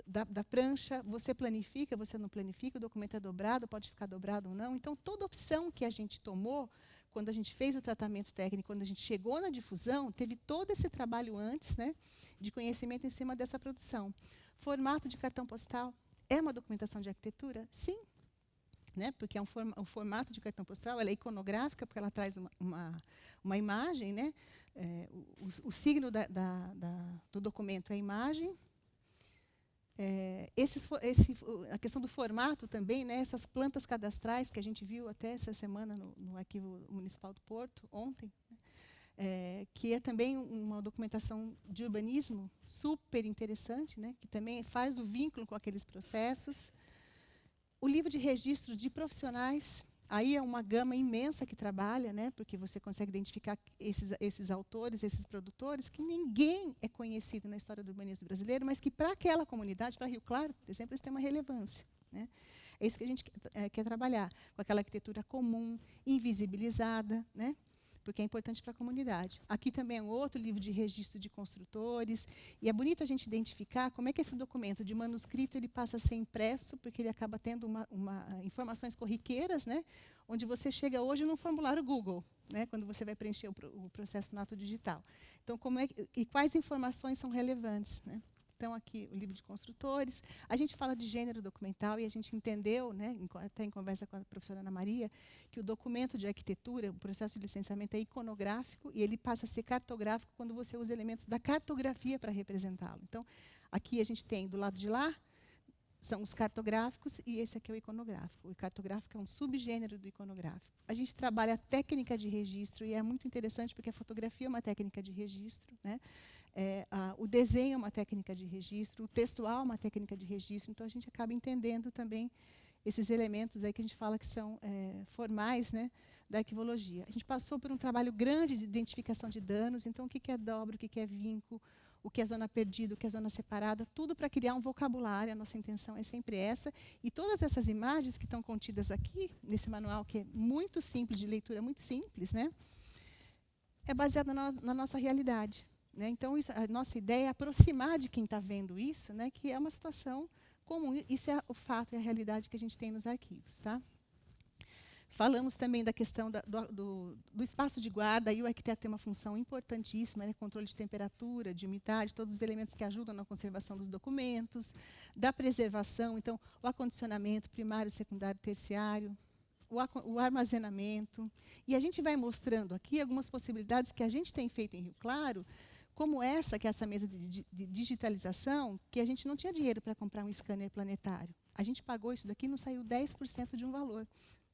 da prancha. Você planifica, você não planifica, o documento é dobrado, pode ficar dobrado ou não. Então, toda opção que a gente tomou, quando a gente fez o tratamento técnico, quando a gente chegou na difusão, teve todo esse trabalho antes, né, de conhecimento em cima dessa produção. Formato de cartão postal é uma documentação de arquitetura? Sim. Né, porque é um formato de cartão postal, ela é iconográfica, porque ela traz uma imagem, né, o signo do documento é a imagem. A questão do formato também, né, essas plantas cadastrais que a gente viu até essa semana no Arquivo Municipal do Porto, ontem, né, que é também uma documentação de urbanismo super interessante, né, que também faz o vínculo com aqueles processos. O livro de registro de profissionais, Aí é uma gama imensa que trabalha, né, porque você consegue identificar esses autores, esses produtores, que ninguém é conhecido na história do urbanismo brasileiro, mas que para aquela comunidade, para Rio Claro, por exemplo, eles têm uma relevância. Né? É isso que a gente quer trabalhar, com aquela arquitetura comum, invisibilizada, né? Porque é importante para a comunidade. Aqui também é um outro livro de registro de construtores, e é bonito a gente identificar como é que esse documento de manuscrito ele passa a ser impresso, porque ele acaba tendo informações corriqueiras, né, onde você chega hoje num formulário Google, né, quando você vai preencher o processo no ato digital. Então, e quais informações são relevantes, né? Então, aqui, o livro de construtores. A gente fala de gênero documental e a gente entendeu, né, até em conversa com a professora Ana Maria, que o documento de arquitetura, o processo de licenciamento é iconográfico e ele passa a ser cartográfico quando você usa elementos da cartografia para representá-lo. Então, aqui a gente tem, do lado de lá, são os cartográficos e esse aqui é o iconográfico. O cartográfico é um subgênero do iconográfico. A gente trabalha a técnica de registro e é muito interessante porque a fotografia é uma técnica de registro, né? O desenho é uma técnica de registro, o textual é uma técnica de registro, então a gente acaba entendendo também esses elementos aí que a gente fala que são formais, né, da arquivologia. A gente passou por um trabalho grande de identificação de danos, então o que é dobra, o que é vinco, o que é zona perdida, o que é zona separada, tudo para criar um vocabulário, a nossa intenção é sempre essa. E todas essas imagens que estão contidas aqui, nesse manual, que é muito simples, de leitura muito simples, né, é baseada na nossa realidade. Né? Então, a nossa ideia é aproximar de quem está vendo isso, né, que é uma situação comum. Isso é o fato e a realidade que a gente tem nos arquivos. Tá? Falamos também da questão do espaço de guarda, e o arquiteto tem uma função importantíssima, né, controle de temperatura, de umidade, todos os elementos que ajudam na conservação dos documentos, da preservação, então, o acondicionamento primário, secundário, terciário, o armazenamento. E a gente vai mostrando aqui algumas possibilidades que a gente tem feito em Rio Claro, como essa, que é essa mesa de digitalização, que a gente não tinha dinheiro para comprar um scanner planetário. A gente pagou isso daqui, não saiu 10% de um valor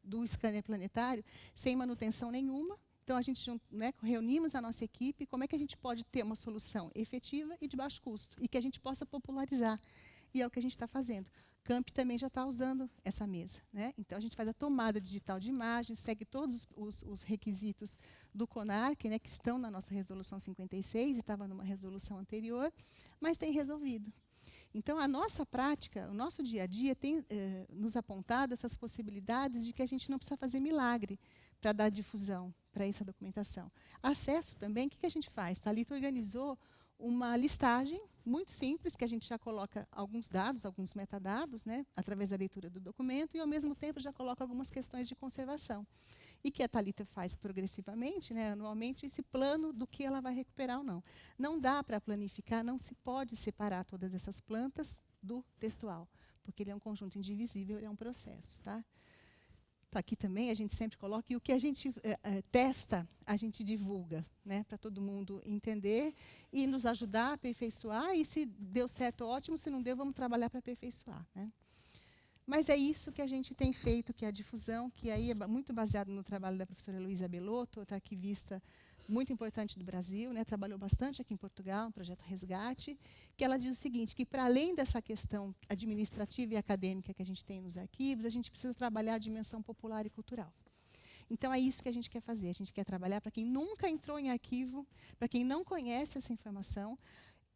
do scanner planetário, sem manutenção nenhuma. Então, a gente, né, reunimos a nossa equipe, como é que a gente pode ter uma solução efetiva e de baixo custo, e que a gente possa popularizar. E é o que a gente está fazendo. Camp também já está usando essa mesa. Né? Então, a gente faz a tomada digital de imagens, segue todos os requisitos do CONARC, né, que estão na nossa resolução 56, e estava numa resolução anterior, mas tem resolvido. Então, a nossa prática, o nosso dia a dia, tem nos apontado essas possibilidades de que a gente não precisa fazer milagre para dar difusão para essa documentação. Acesso também, o que a gente faz? Thalita organizou uma listagem muito simples, que a gente já coloca alguns dados, alguns metadados, né, através da leitura do documento, e, ao mesmo tempo, já coloca algumas questões de conservação. E que a Thalita faz progressivamente, né, anualmente, esse plano do que ela vai recuperar ou não. Não dá para planificar, não se pode separar todas essas plantas do textual, porque ele é um conjunto indivisível, ele é um processo. Tá? Aqui também a gente sempre coloca, e o que a gente testa, a gente divulga, né, para todo mundo entender e nos ajudar a aperfeiçoar, e se deu certo, ótimo, se não deu, vamos trabalhar para aperfeiçoar. Né? Mas é isso que a gente tem feito, que é a difusão, que aí é muito baseado no trabalho da professora Luísa Belotto, outra arquivista muito importante do Brasil, né, trabalhou bastante aqui em Portugal, no projeto Resgate, que ela diz o seguinte, que para além dessa questão administrativa e acadêmica que a gente tem nos arquivos, a gente precisa trabalhar a dimensão popular e cultural. Então, é isso que a gente quer fazer. A gente quer trabalhar para quem nunca entrou em arquivo, para quem não conhece essa informação.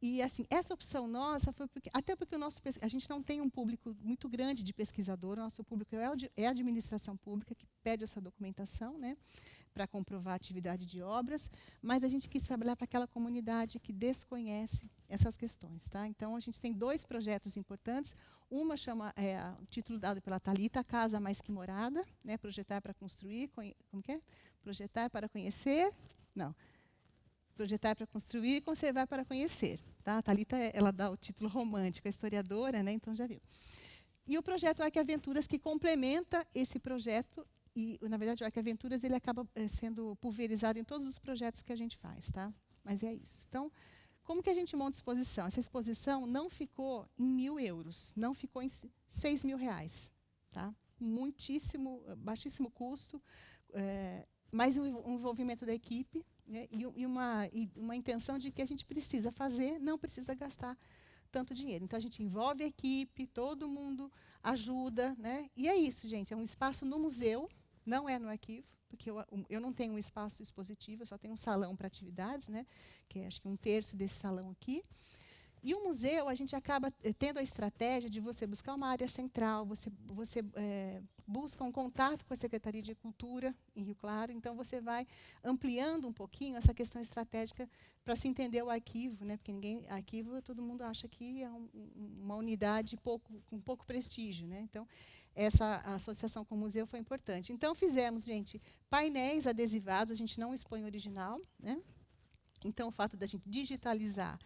E, assim, essa opção nossa foi até porque a gente não tem um público muito grande de pesquisador, o nosso público é a administração pública, que pede essa documentação, né, para comprovar a atividade de obras, mas a gente quis trabalhar para aquela comunidade que desconhece essas questões. Tá? Então, a gente tem 2 projetos importantes. Uma chama, o título dado pela Thalita, A Casa Mais Que Morada, né, projetar para construir, como que é? Projetar para conhecer, não, projetar para construir e conservar para conhecer. Tá? A Thalita, ela dá o título romântico, a historiadora, né, então já viu. E o projeto Arquiaventuras, que complementa esse projeto, e, na verdade, o Arquiaventuras ele acaba sendo pulverizado em todos os projetos que a gente faz. Tá? Mas é isso. Então, como que a gente monta a exposição? Essa exposição não ficou em 1.000 euros, não ficou em 6.000 reais. Tá? Baixíssimo custo, mais um envolvimento da equipe, né, e uma intenção de que a gente precisa fazer, não precisa gastar tanto dinheiro. Então, a gente envolve a equipe, todo mundo ajuda. Né, e é isso, gente, é um espaço no museu, não é no arquivo, porque eu não tenho um espaço expositivo, eu só tenho um salão para atividades, né, que é acho que 1/3 desse salão aqui. E o museu, a gente acaba tendo a estratégia de você buscar uma área central, você busca um contato com a Secretaria de Cultura em Rio Claro, então você vai ampliando um pouquinho essa questão estratégica para se entender o arquivo, né? Porque arquivo todo mundo acha que é uma unidade com pouco prestígio, né? Então, essa associação com o museu foi importante. Então, fizemos, gente, painéis adesivados, a gente não expõe o original, né? Então, o fato da gente digitalizar,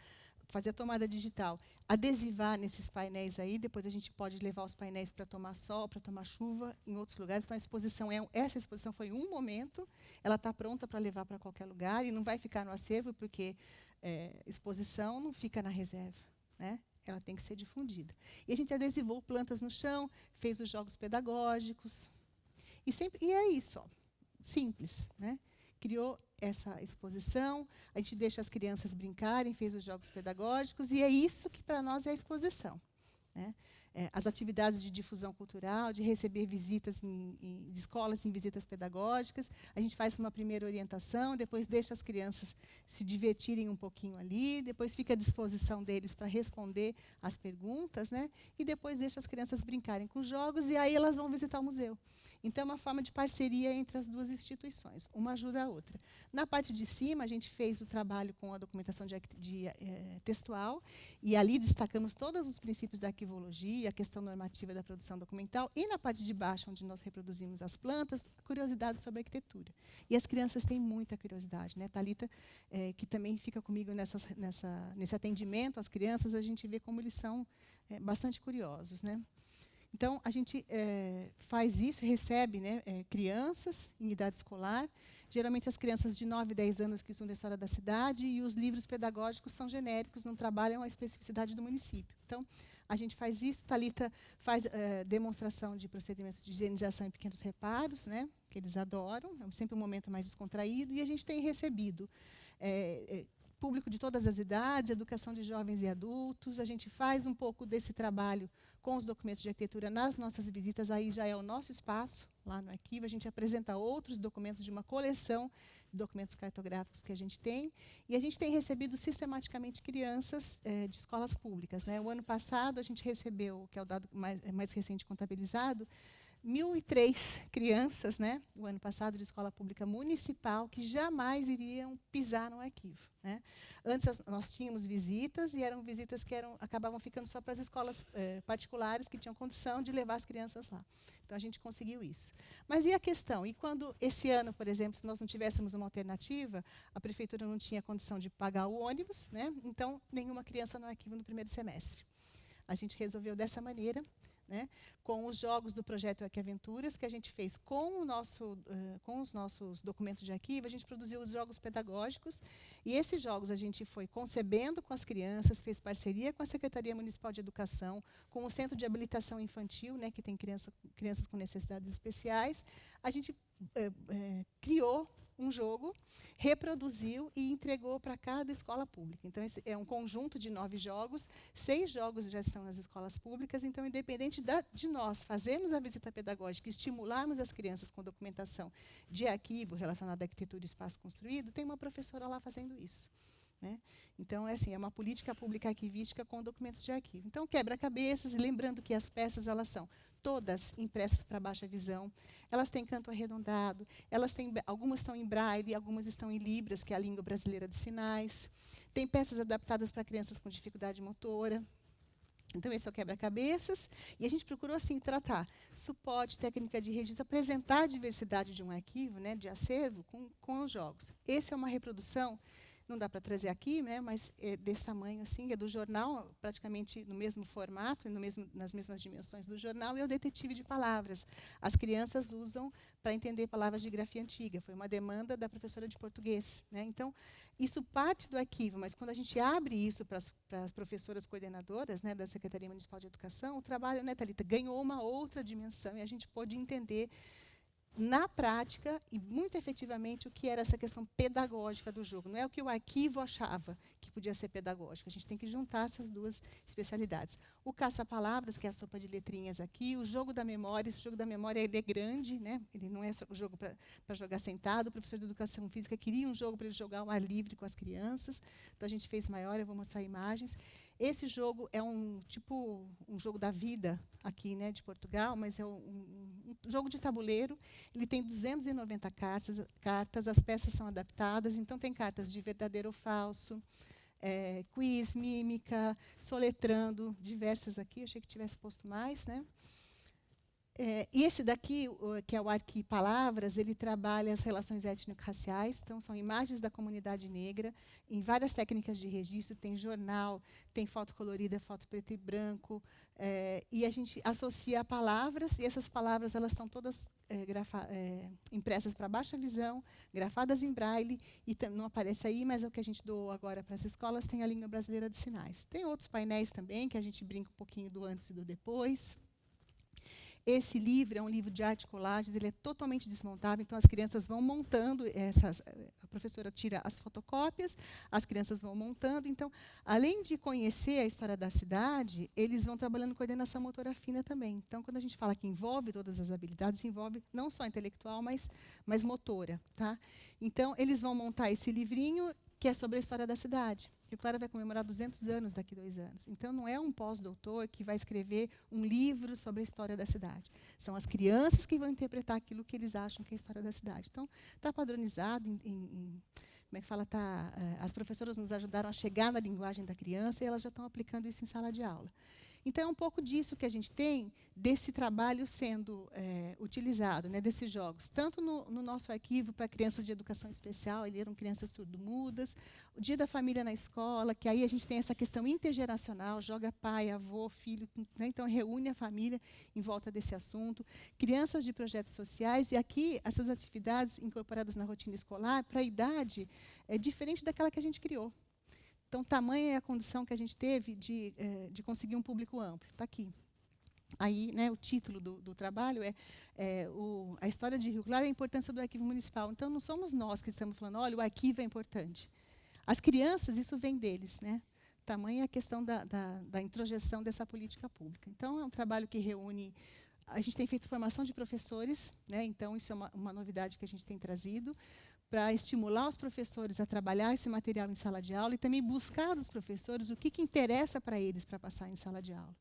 fazer a tomada digital, adesivar nesses painéis aí, depois a gente pode levar os painéis para tomar sol, para tomar chuva, em outros lugares. Então, essa exposição foi um momento, ela está pronta para levar para qualquer lugar, e não vai ficar no acervo, porque exposição não fica na reserva, né? Ela tem que ser difundida. E a gente adesivou plantas no chão, fez os jogos pedagógicos, e é isso, ó, simples, né? Criou essa exposição, a gente deixa as crianças brincarem, fez os jogos pedagógicos, e é isso que, para nós, é a exposição, né? As atividades de difusão cultural, de receber visitas de escolas em visitas pedagógicas, a gente faz uma primeira orientação, depois deixa as crianças se divertirem um pouquinho ali, depois fica à disposição deles para responder as perguntas, né? E depois deixa as crianças brincarem com jogos, e aí elas vão visitar o museu. Então, é uma forma de parceria entre as duas instituições, uma ajuda a outra. Na parte de cima, a gente fez o trabalho com a documentação textual, e ali destacamos todos os princípios da arquivologia, a questão normativa da produção documental, e na parte de baixo, onde nós reproduzimos as plantas, curiosidades sobre arquitetura. E as crianças têm muita curiosidade, né? Thalita, que também fica comigo nesse atendimento às crianças, a gente vê como eles são bastante curiosos, né? Então, a gente faz isso, recebe, né, crianças em idade escolar, geralmente as crianças de 9 e 10 anos que estudam a história da cidade, e os livros pedagógicos são genéricos, não trabalham a especificidade do município. Então, a gente faz isso, Thalita faz demonstração de procedimentos de higienização em pequenos reparos, né, que eles adoram, é sempre um momento mais descontraído, e a gente tem recebido público de todas as idades, educação de jovens e adultos. A gente faz um pouco desse trabalho com os documentos de arquitetura nas nossas visitas, aí já é o nosso espaço, lá no arquivo. A gente apresenta outros documentos de uma coleção de documentos cartográficos que a gente tem, e a gente tem recebido sistematicamente crianças de escolas públicas, né? O ano passado, a gente recebeu, que é o dado mais recente contabilizado, 1.003 crianças, né, o ano passado, de escola pública municipal, que jamais iriam pisar no arquivo, né? Antes, nós tínhamos visitas, e eram visitas que acabavam ficando só para as escolas particulares, que tinham condição de levar as crianças lá. Então, a gente conseguiu isso. Mas e a questão? E quando, esse ano, por exemplo, se nós não tivéssemos uma alternativa, a prefeitura não tinha condição de pagar o ônibus, né? Então, nenhuma criança no arquivo no primeiro semestre. A gente resolveu dessa maneira, né, com os jogos do projeto Arquiaventuras, que a gente fez com os nossos documentos de arquivo. A gente produziu os jogos pedagógicos, e esses jogos a gente foi concebendo com as crianças, fez parceria com a Secretaria Municipal de Educação, com o Centro de Habilitação Infantil, né, que tem crianças com necessidades especiais. A gente criou um jogo, reproduziu e entregou para cada escola pública. Então, esse é um conjunto de 9 jogos, 6 jogos já estão nas escolas públicas. Então, independente de nós fazermos a visita pedagógica e estimularmos as crianças com documentação de arquivo relacionada à arquitetura e espaço construído, tem uma professora lá fazendo isso, né? Então, é uma política pública arquivística com documentos de arquivo. Então, quebra-cabeças, e lembrando que as peças, elas são todas impressas para baixa visão, elas têm canto arredondado, algumas estão em braille, algumas estão em libras, que é a língua brasileira de sinais. Tem peças adaptadas para crianças com dificuldade motora. Então, esse é o quebra-cabeças, e a gente procurou, assim, tratar suporte, técnica de registro, apresentar a diversidade de um arquivo, né, de acervo, com os jogos. Essa é uma reprodução, não dá para trazer aqui, né, mas é desse tamanho, assim, é do jornal, praticamente no mesmo formato, nas mesmas dimensões do jornal, e é o detetive de palavras. As crianças usam para entender palavras de grafia antiga. Foi uma demanda da professora de português, né? Então, isso parte do arquivo, mas quando a gente abre isso para as professoras coordenadoras, né, da Secretaria Municipal de Educação, o trabalho, né, Thalita, ganhou uma outra dimensão, e a gente pôde entender na prática e muito efetivamente o que era essa questão pedagógica do jogo. Não é o que o arquivo achava que podia ser pedagógico. A gente tem que juntar essas duas especialidades. O caça-palavras, que é a sopa de letrinhas aqui, o jogo da memória. Esse jogo da memória ele é grande, né? Ele não é só um jogo para jogar sentado. O professor de educação física queria um jogo para ele jogar ao ar livre com as crianças. Então a gente fez maior, eu vou mostrar imagens. Esse jogo é um jogo da vida aqui, né, de Portugal, mas é um jogo de tabuleiro. Ele tem 290 cartas, as peças são adaptadas, então tem cartas de verdadeiro ou falso, quiz, mímica, soletrando, diversas aqui, achei que tivesse posto mais, né? E esse daqui, que é o Arquipalavras, ele trabalha as relações étnico-raciais, então são imagens da comunidade negra, em várias técnicas de registro, tem jornal, tem foto colorida, foto preto e branco, e a gente associa palavras, e essas palavras elas estão todas impressas para baixa visão, grafadas em braille, e não aparece aí, mas é o que a gente doou agora para as escolas, tem a língua brasileira de sinais. Tem outros painéis também, que a gente brinca um pouquinho do antes e do depois. Esse livro é um livro de arte e colagens, ele é totalmente desmontável, então as crianças vão montando, a professora tira as fotocópias, as crianças vão montando. Então, além de conhecer a história da cidade, eles vão trabalhando coordenação motora fina também. Então, quando a gente fala que envolve todas as habilidades, envolve não só intelectual, mas motora. Tá? Então, eles vão montar esse livrinho, que é sobre a história da cidade. E o Clara vai comemorar 200 anos daqui a 2 anos. Então, não é um pós-doutor que vai escrever um livro sobre a história da cidade. São as crianças que vão interpretar aquilo que eles acham que é a história da cidade. Então, está padronizado como é que fala? As professoras nos ajudaram a chegar na linguagem da criança e elas já estão aplicando isso em sala de aula. Então, é um pouco disso que a gente tem, desse trabalho sendo utilizado, né, desses jogos, tanto no nosso arquivo para crianças de educação especial, ele eram crianças surdo-mudas, o Dia da Família na escola, que aí a gente tem essa questão intergeracional, joga pai, avô, filho, né, então reúne a família em volta desse assunto, crianças de projetos sociais, e aqui essas atividades incorporadas na rotina escolar, para a idade, é diferente daquela que a gente criou. Então, tamanha é a condição que a gente teve de conseguir um público amplo. Está aqui. Aí, né, o título do trabalho a história de Rio Claro e a importância do arquivo municipal. Então, não somos nós que estamos falando, olha, o arquivo é importante. As crianças, isso vem deles. Né? Tamanha é a questão da introjeção dessa política pública. Então, é um trabalho que reúne... A gente tem feito formação de professores, né? Então, isso é uma novidade que a gente tem trazido, para estimular os professores a trabalhar esse material em sala de aula e também buscar dos professores o que interessa para eles para passar em sala de aula.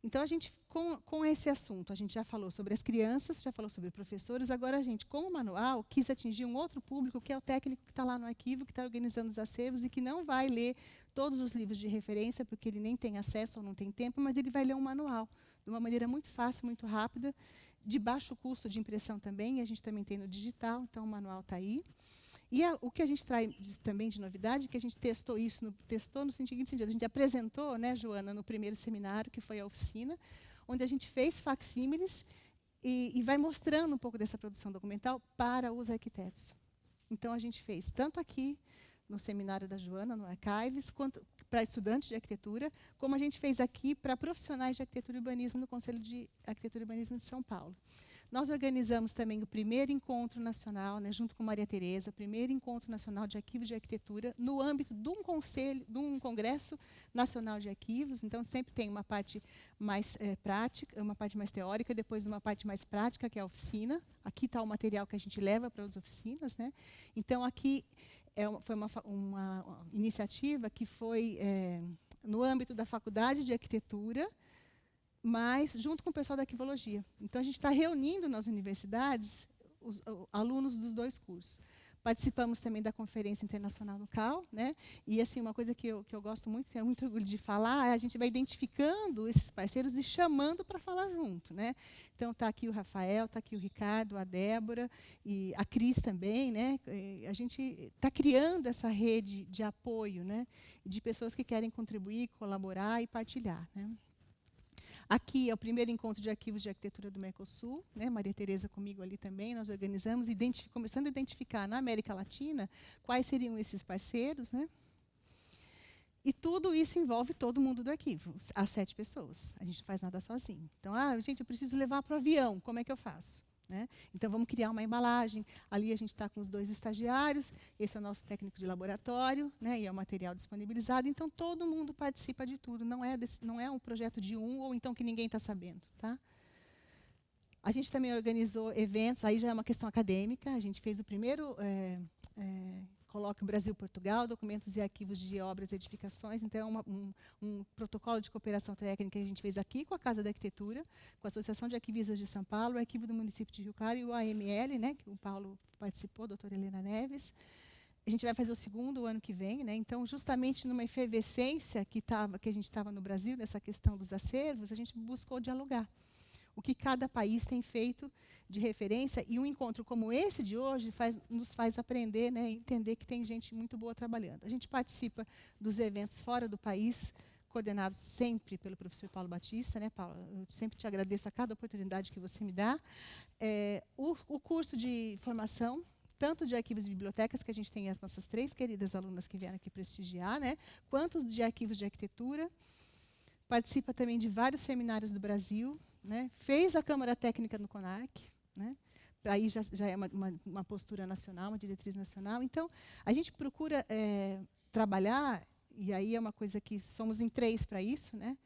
Então, a gente, com esse assunto, a gente já falou sobre as crianças, já falou sobre professores, agora a gente, com o manual, quis atingir um outro público, que é o técnico que está lá no arquivo, que está organizando os acervos e que não vai ler todos os livros de referência, porque ele nem tem acesso ou não tem tempo, mas ele vai ler um manual, de uma maneira muito fácil, muito rápida, de baixo custo de impressão também, e a gente também tem no digital, então o manual está aí. E o que a gente traz também de novidade, é que a gente testou isso, testou no seguinte sentido, a gente apresentou, né, Joana, no primeiro seminário, que foi a oficina, onde a gente fez facsímiles e vai mostrando um pouco dessa produção documental para os arquitetos. Então, a gente fez tanto aqui, no seminário da Joana, no Archives, quanto para estudantes de arquitetura, como a gente fez aqui para profissionais de arquitetura e urbanismo no Conselho de Arquitetura e Urbanismo de São Paulo. Nós organizamos também o primeiro encontro nacional, né, junto com Maria Tereza, o primeiro encontro nacional de arquivos de arquitetura, no âmbito de um conselho, de um congresso nacional de arquivos. Então, sempre tem uma parte mais prática, uma parte mais teórica, depois uma parte mais prática, que é a oficina. Aqui está o material que a gente leva para as oficinas. Né? Então, aqui foi uma iniciativa que foi no âmbito da Faculdade de Arquitetura, mas junto com o pessoal da arquivologia. Então, a gente está reunindo nas universidades os alunos dos 2 cursos. Participamos também da Conferência Internacional no CAL, né? E assim, uma coisa que eu gosto muito, tenho muito orgulho de falar, a gente vai identificando esses parceiros e chamando para falar junto. Né? Então, está aqui o Rafael, está aqui o Ricardo, a Débora, e a Cris também. Né? A gente está criando essa rede de apoio, né? De pessoas que querem contribuir, colaborar e partilhar. Né? Aqui é o primeiro encontro de arquivos de arquitetura do Mercosul, né? Maria Tereza comigo ali também, nós organizamos, começando a identificar na América Latina quais seriam esses parceiros. Né? E tudo isso envolve todo mundo do arquivo, as 7 pessoas. A gente não faz nada sozinho. Então, gente, eu preciso levar para o avião, como é que eu faço? né? Então, vamos criar uma embalagem. Ali a gente está com os 2 estagiários, esse é o nosso técnico de laboratório, né? E é o material disponibilizado. Então, todo mundo participa de tudo, não é um projeto de um ou então que ninguém está sabendo. Tá? A gente também organizou eventos, aí já é uma questão acadêmica, a gente fez o primeiro colóquio Brasil-Portugal, documentos e arquivos de obras e edificações. Então, é um protocolo de cooperação técnica que a gente fez aqui com a Casa da Arquitetura, com a Associação de Arquivistas de São Paulo, o Arquivo do Município de Rio Claro e o AML, né, que o Paulo participou, a doutora Helena Neves. A gente vai fazer o segundo ano que vem, né? Então, justamente numa efervescência que a gente estava no Brasil, nessa questão dos acervos, a gente buscou dialogar. O que cada país tem feito de referência, e um encontro como esse de hoje nos faz aprender, né, entender que tem gente muito boa trabalhando. A gente participa dos eventos fora do país, coordenados sempre pelo professor Paulo Batista, né, Paulo? Eu sempre te agradeço a cada oportunidade que você me dá. O curso de formação, tanto de arquivos e bibliotecas, que a gente tem as nossas 3 queridas alunas que vieram aqui prestigiar, né, quanto de arquivos de arquitetura. Participa também de vários seminários do Brasil, né? Fez a Câmara Técnica no CONARC, né? Aí já é uma postura nacional, uma diretriz nacional. Então, a gente procura trabalhar, e aí é uma coisa que somos em 3 para isso, né?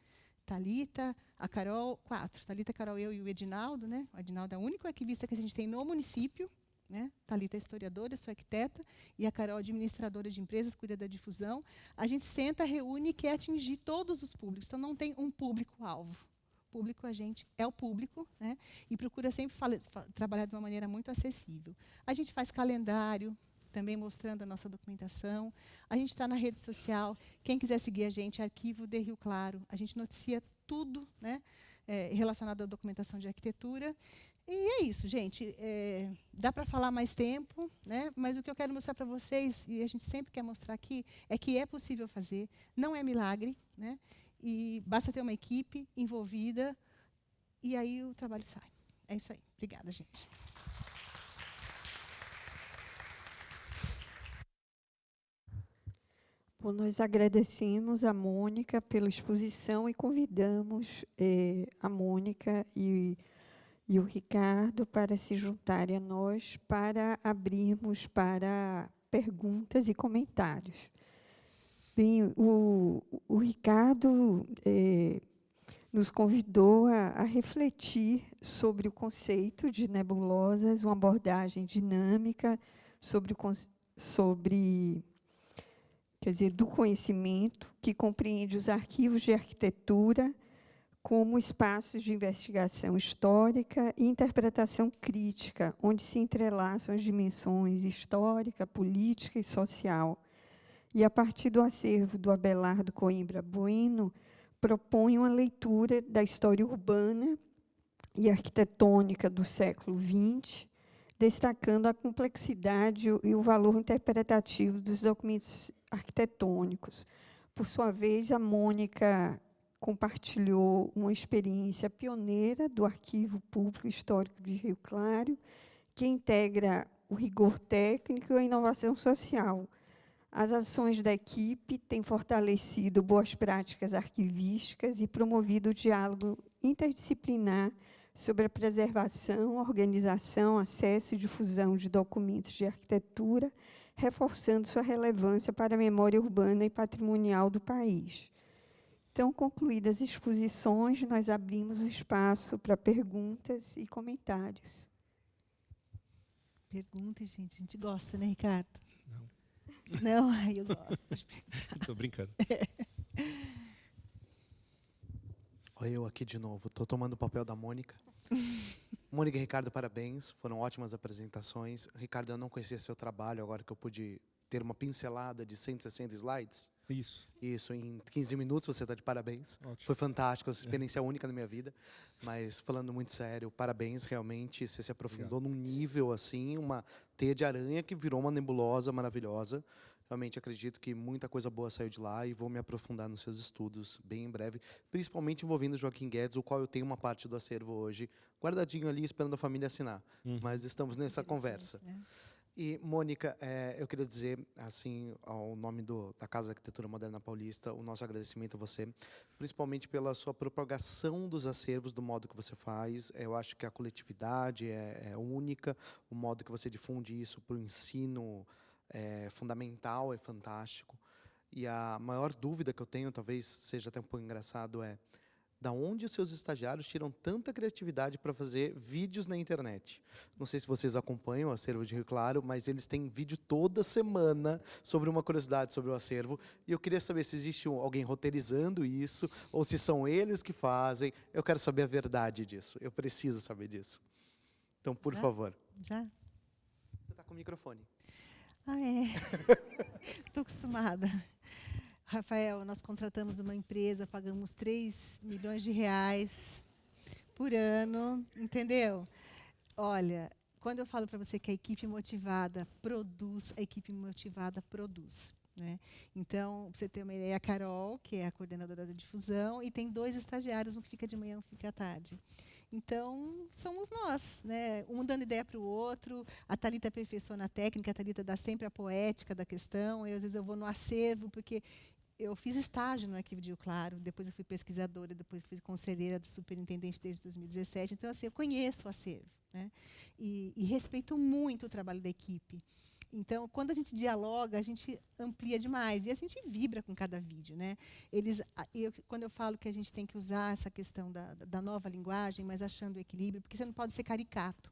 Thalita, a Carol, 4. Thalita, Carol, eu e o Edinaldo, né? O Edinaldo é o único arquivista que a gente tem no município, né? Thalita é historiadora, eu sou arquiteta, e a Carol, administradora de empresas, cuida da difusão. A gente senta, reúne e quer atingir todos os públicos. Então, não tem um público-alvo. Público, a gente é o público, né? E procura sempre trabalhar de uma maneira muito acessível. A gente faz calendário, também mostrando a nossa documentação. A gente está na rede social. Quem quiser seguir a gente, Arquivo de Rio Claro. A gente noticia tudo, né, relacionado à documentação de arquitetura. E é isso, gente. Dá para falar mais tempo, né? Mas o que eu quero mostrar para vocês, e a gente sempre quer mostrar aqui, é que é possível fazer. Não é milagre, né? E basta ter uma equipe envolvida e aí o trabalho sai. É isso aí. Obrigada, gente.
Bom, nós agradecemos a Mônica pela exposição e convidamos a Mônica e o Ricardo para se juntarem a nós para abrirmos para perguntas e comentários. Bem, o Ricardo nos convidou a refletir sobre o conceito de nebulosas, uma abordagem dinâmica do conhecimento, que compreende os arquivos de arquitetura como espaços de investigação histórica e interpretação crítica, onde se entrelaçam as dimensões histórica, política e social. E, a partir do acervo do Abelardo Coimbra Bueno, propõe uma leitura da história urbana e arquitetônica do século XX, destacando a complexidade e o valor interpretativo dos documentos arquitetônicos. Por sua vez, a Mônica compartilhou uma experiência pioneira do Arquivo Público Histórico de Rio Claro, que integra o rigor técnico e a inovação social. As ações da equipe têm fortalecido boas práticas arquivísticas e promovido o diálogo interdisciplinar sobre a preservação, organização, acesso e difusão de documentos de arquitetura, reforçando sua relevância para a memória urbana e patrimonial do país. Então, concluídas as exposições, nós abrimos o espaço para perguntas e comentários.
Perguntas, gente. A gente gosta, né, Ricardo?
Não.
Não? Ai, eu gosto.
Estou brincando.
Olha eu aqui de novo. Estou tomando o papel da Mônica. Mônica e Ricardo, parabéns. Foram ótimas apresentações. Ricardo, eu não conhecia seu trabalho, agora que eu pude ter uma pincelada de 160 slides.
Isso.
Isso, em 15 minutos você está de parabéns.
Ótimo.
Foi fantástico, uma experiência única na minha vida. Mas, falando muito sério, parabéns, realmente. Você se aprofundou num nível, assim, uma teia de aranha que virou uma nebulosa maravilhosa. Realmente acredito que muita coisa boa saiu de lá e vou me aprofundar nos seus estudos bem em breve, principalmente envolvendo Joaquim Guedes, o qual eu tenho uma parte do acervo hoje guardadinho ali, esperando a família assinar. Mas estamos nessa conversa.
Né?
E, Mônica, eu queria dizer, assim, ao nome da Casa de Arquitetura Moderna Paulista, o nosso agradecimento a você, principalmente pela sua propagação dos acervos, do modo que você faz. Eu acho que a coletividade é única, o modo que você difunde isso para o ensino é fundamental, é fantástico. E a maior dúvida que eu tenho, talvez seja até um pouco engraçado, é da onde os seus estagiários tiram tanta criatividade para fazer vídeos na internet? Não sei se vocês acompanham o acervo de Rio Claro, mas eles têm vídeo toda semana sobre uma curiosidade sobre o acervo. E eu queria saber se existe alguém roteirizando isso, ou se são eles que fazem. Eu quero saber a verdade disso. Eu preciso saber disso. Então, por favor.
Já?
Você está com o microfone.
Ah, é. Estou acostumada. Rafael, nós contratamos uma empresa, pagamos 3 milhões de reais por ano, entendeu? Olha, quando eu falo para você que a equipe motivada produz, a equipe motivada produz. Né? Então, para você ter uma ideia, a Carol, que é a coordenadora da difusão, e tem 2 estagiários, um que fica de manhã, um que fica à tarde. Então, somos nós, né? Um dando ideia para o outro, a Thalita aperfeiçoa a técnica, a Thalita dá sempre a poética da questão, às vezes eu vou no acervo, porque eu fiz estágio no Arquivo de Rio Claro, depois eu fui pesquisadora, depois fui conselheira do superintendente desde 2017, então assim, eu conheço o acervo, né? E respeito muito o trabalho da equipe. Então, quando a gente dialoga, a gente amplia demais e a gente vibra com cada vídeo, né? Quando eu falo que a gente tem que usar essa questão da nova linguagem, mas achando o equilíbrio, porque você não pode ser caricato.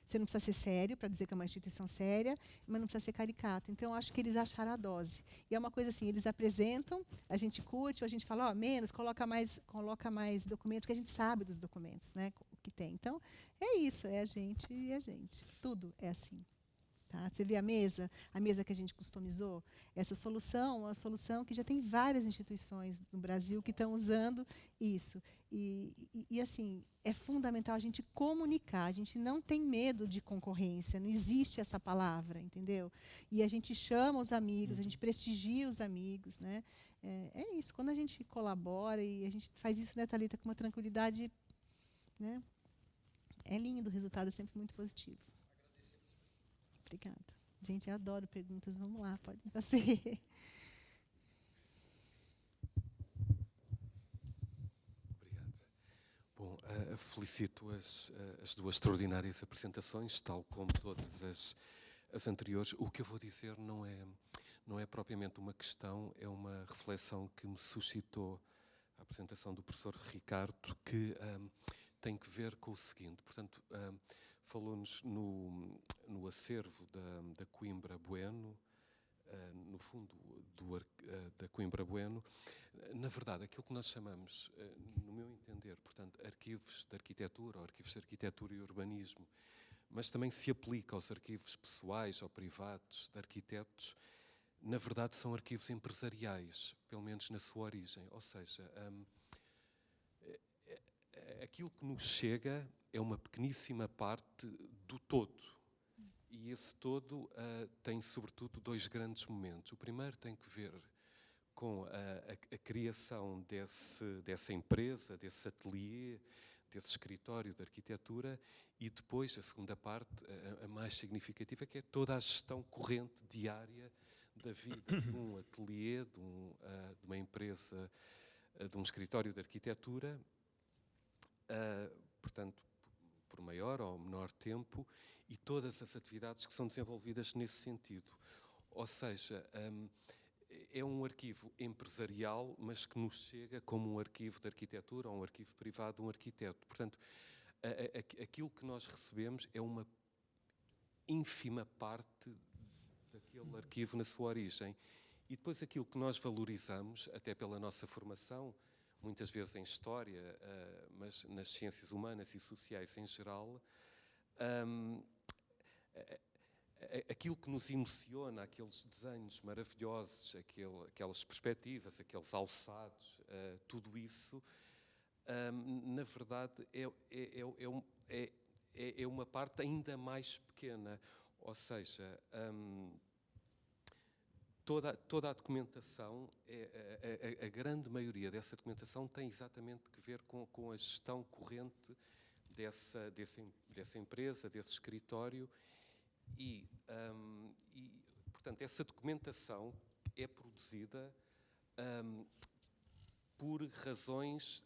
Você não precisa ser sério para dizer que é uma instituição séria, mas não precisa ser caricato. Então, eu acho que eles acharam a dose. E é uma coisa assim, eles apresentam, a gente curte, ou a gente fala, menos, coloca mais documento, que a gente sabe dos documentos, né, o que tem. Então, é isso, é a gente e a gente. Tudo é assim. Tá? Você vê a mesa que a gente customizou? Essa solução é uma solução que já tem várias instituições no Brasil que estão usando isso. E assim, é fundamental a gente comunicar. A gente não tem medo de concorrência, não existe essa palavra, entendeu? E a gente chama os amigos, a gente prestigia os amigos. Né? É isso, quando a gente colabora e a gente faz isso, né, Thalita, com uma tranquilidade, né? É lindo, o resultado é sempre muito positivo. Obrigada. Gente, eu adoro perguntas. Vamos lá, pode fazer.
Obrigado. Bom, felicito as 2 extraordinárias apresentações, tal como todas as anteriores. O que eu vou dizer não é propriamente uma questão, é uma reflexão que me suscitou a apresentação do professor Ricardo, que tem que ver com o seguinte. Portanto, falou-nos no acervo da Coimbra Bueno, no fundo da Coimbra Bueno. Na verdade, aquilo que nós chamamos, no meu entender, portanto, arquivos de arquitetura, ou arquivos de arquitetura e urbanismo, mas também se aplica aos arquivos pessoais ou privados de arquitetos, na verdade são arquivos empresariais, pelo menos na sua origem. Ou seja, aquilo que nos chega é uma pequeníssima parte do todo. E esse todo tem, sobretudo, 2 grandes momentos. O primeiro tem que ver com a criação dessa empresa, desse ateliê, desse escritório de arquitetura, e depois, a segunda parte, a mais significativa, que é toda a gestão corrente diária da vida de um ateliê, de uma empresa, de um escritório de arquitetura, portanto, por maior ou menor tempo, e todas as atividades que são desenvolvidas nesse sentido. Ou seja, é um arquivo empresarial, mas que nos chega como um arquivo de arquitetura ou um arquivo privado de um arquiteto. Portanto, aquilo que nós recebemos é uma ínfima parte daquele arquivo na sua origem. E depois aquilo que nós valorizamos, até pela nossa formação, muitas vezes em história, mas nas ciências humanas e sociais em geral, aquilo que nos emociona, aqueles desenhos maravilhosos, aquelas perspectivas, aqueles alçados, tudo isso, na verdade, é uma parte ainda mais pequena. Ou seja, toda a documentação, a grande maioria dessa documentação tem exatamente que ver com a gestão corrente dessa empresa, desse escritório, Portanto, essa documentação é produzida por razões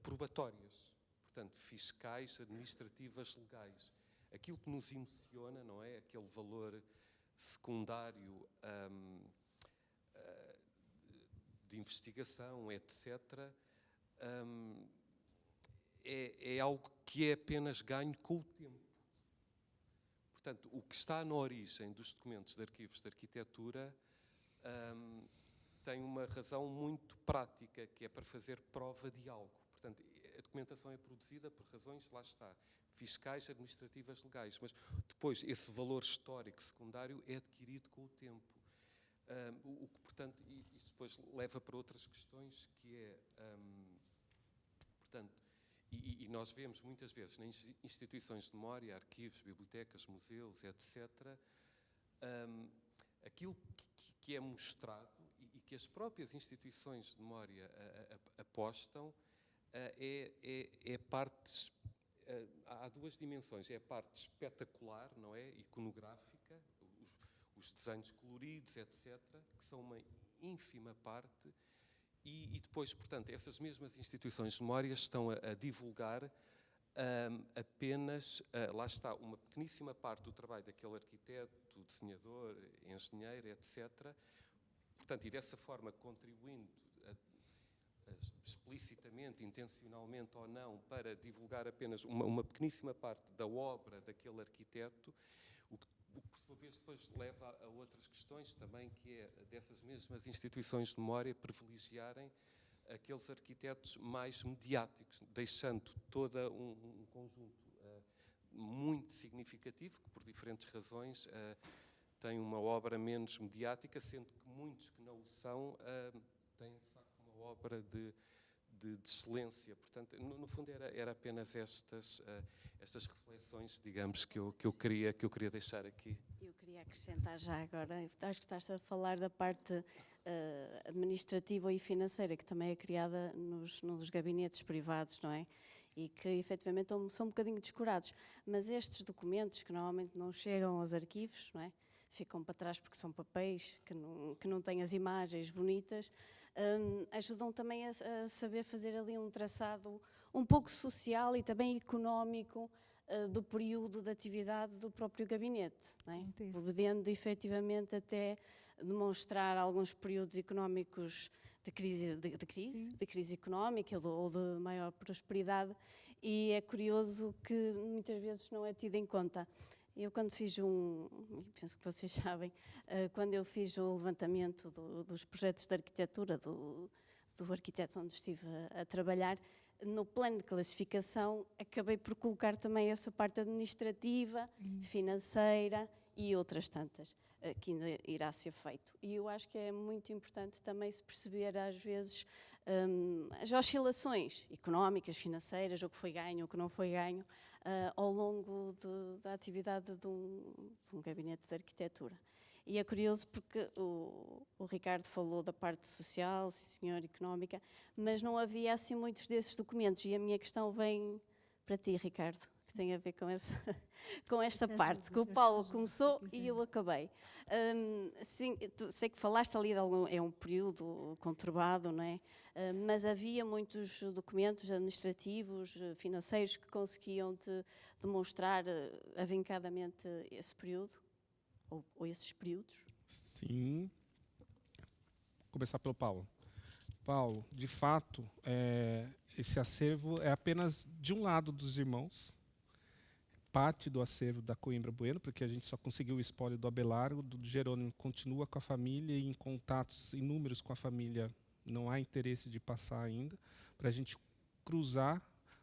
probatórias, portanto, fiscais, administrativas, legais. Aquilo que nos emociona, não é? Aquele valor secundário de investigação, etc., é algo que é apenas ganho com o tempo. Portanto, o que está na origem dos documentos de arquivos de arquitetura tem uma razão muito prática, que é para fazer prova de algo. Portanto, a documentação é produzida por razões, lá está, fiscais, administrativas, legais, mas depois esse valor histórico secundário é adquirido com o tempo. O que, portanto, isso depois leva para outras questões, que é, portanto, e nós vemos muitas vezes nas instituições de memória, arquivos, bibliotecas, museus, etc., aquilo que é mostrado e que as próprias instituições de memória apostam é parte. Há duas dimensões. É a parte espetacular, não é? Iconográfica, os desenhos coloridos, etc., que são uma ínfima parte. E depois, portanto, essas mesmas instituições de memória estão a divulgar apenas, lá está, uma pequeníssima parte do trabalho daquele arquiteto, desenhador, engenheiro, etc. Portanto, e dessa forma contribuindo explicitamente, intencionalmente ou não, para divulgar apenas uma pequeníssima parte da obra daquele arquiteto, o que por sua vez depois leva a outras questões também, que é dessas mesmas instituições de memória privilegiarem aqueles arquitetos mais mediáticos, deixando todo um conjunto muito significativo, que por diferentes razões tem uma obra menos mediática, sendo que muitos que não o são têm de facto uma obra de excelência. Portanto, no fundo era apenas estas reflexões, digamos, que eu queria deixar aqui.
Eu queria acrescentar já agora, acho que estás a falar da parte administrativa e financeira, que também é criada nos gabinetes privados, não é? E que efetivamente são um bocadinho descurados. Mas estes documentos, que normalmente não chegam aos arquivos, não é? Ficam para trás porque são papéis que não têm as imagens bonitas, ajudam também a saber fazer ali um traçado um pouco social e também económico do período de atividade do próprio gabinete, não é? Podendo efetivamente até demonstrar alguns períodos económicos de crise económica ou de maior prosperidade, e é curioso que muitas vezes não é tido em conta. Eu quando fiz penso que vocês sabem, quando eu fiz o levantamento dos projetos de arquitetura do arquiteto onde estive a trabalhar, no plano de classificação acabei por colocar também essa parte administrativa, financeira e outras tantas, que ainda irá ser feito. E eu acho que é muito importante também se perceber às vezes as oscilações económicas, financeiras, o que foi ganho, o que não foi ganho, ao longo da atividade de um gabinete de arquitetura. E é curioso porque o Ricardo falou da parte social, sim senhor, económica, mas não havia assim muitos desses documentos, e a minha questão vem para ti, Ricardo, que tem a ver com esta parte, que o Paulo começou e eu acabei. Sim, sei que falaste ali de é um período conturbado, não é? Mas havia muitos documentos administrativos, financeiros, que conseguiam demonstrar avincadamente esse período, ou esses períodos?
Sim. Vou começar pelo Paulo. Paulo, de fato, esse acervo é apenas de um lado dos irmãos, parte do acervo da Coimbra Bueno, porque a gente só conseguiu o espólio do Abelardo, do Jerônimo continua com a família e em contatos inúmeros com a família não há interesse de passar ainda, para a gente cruzar,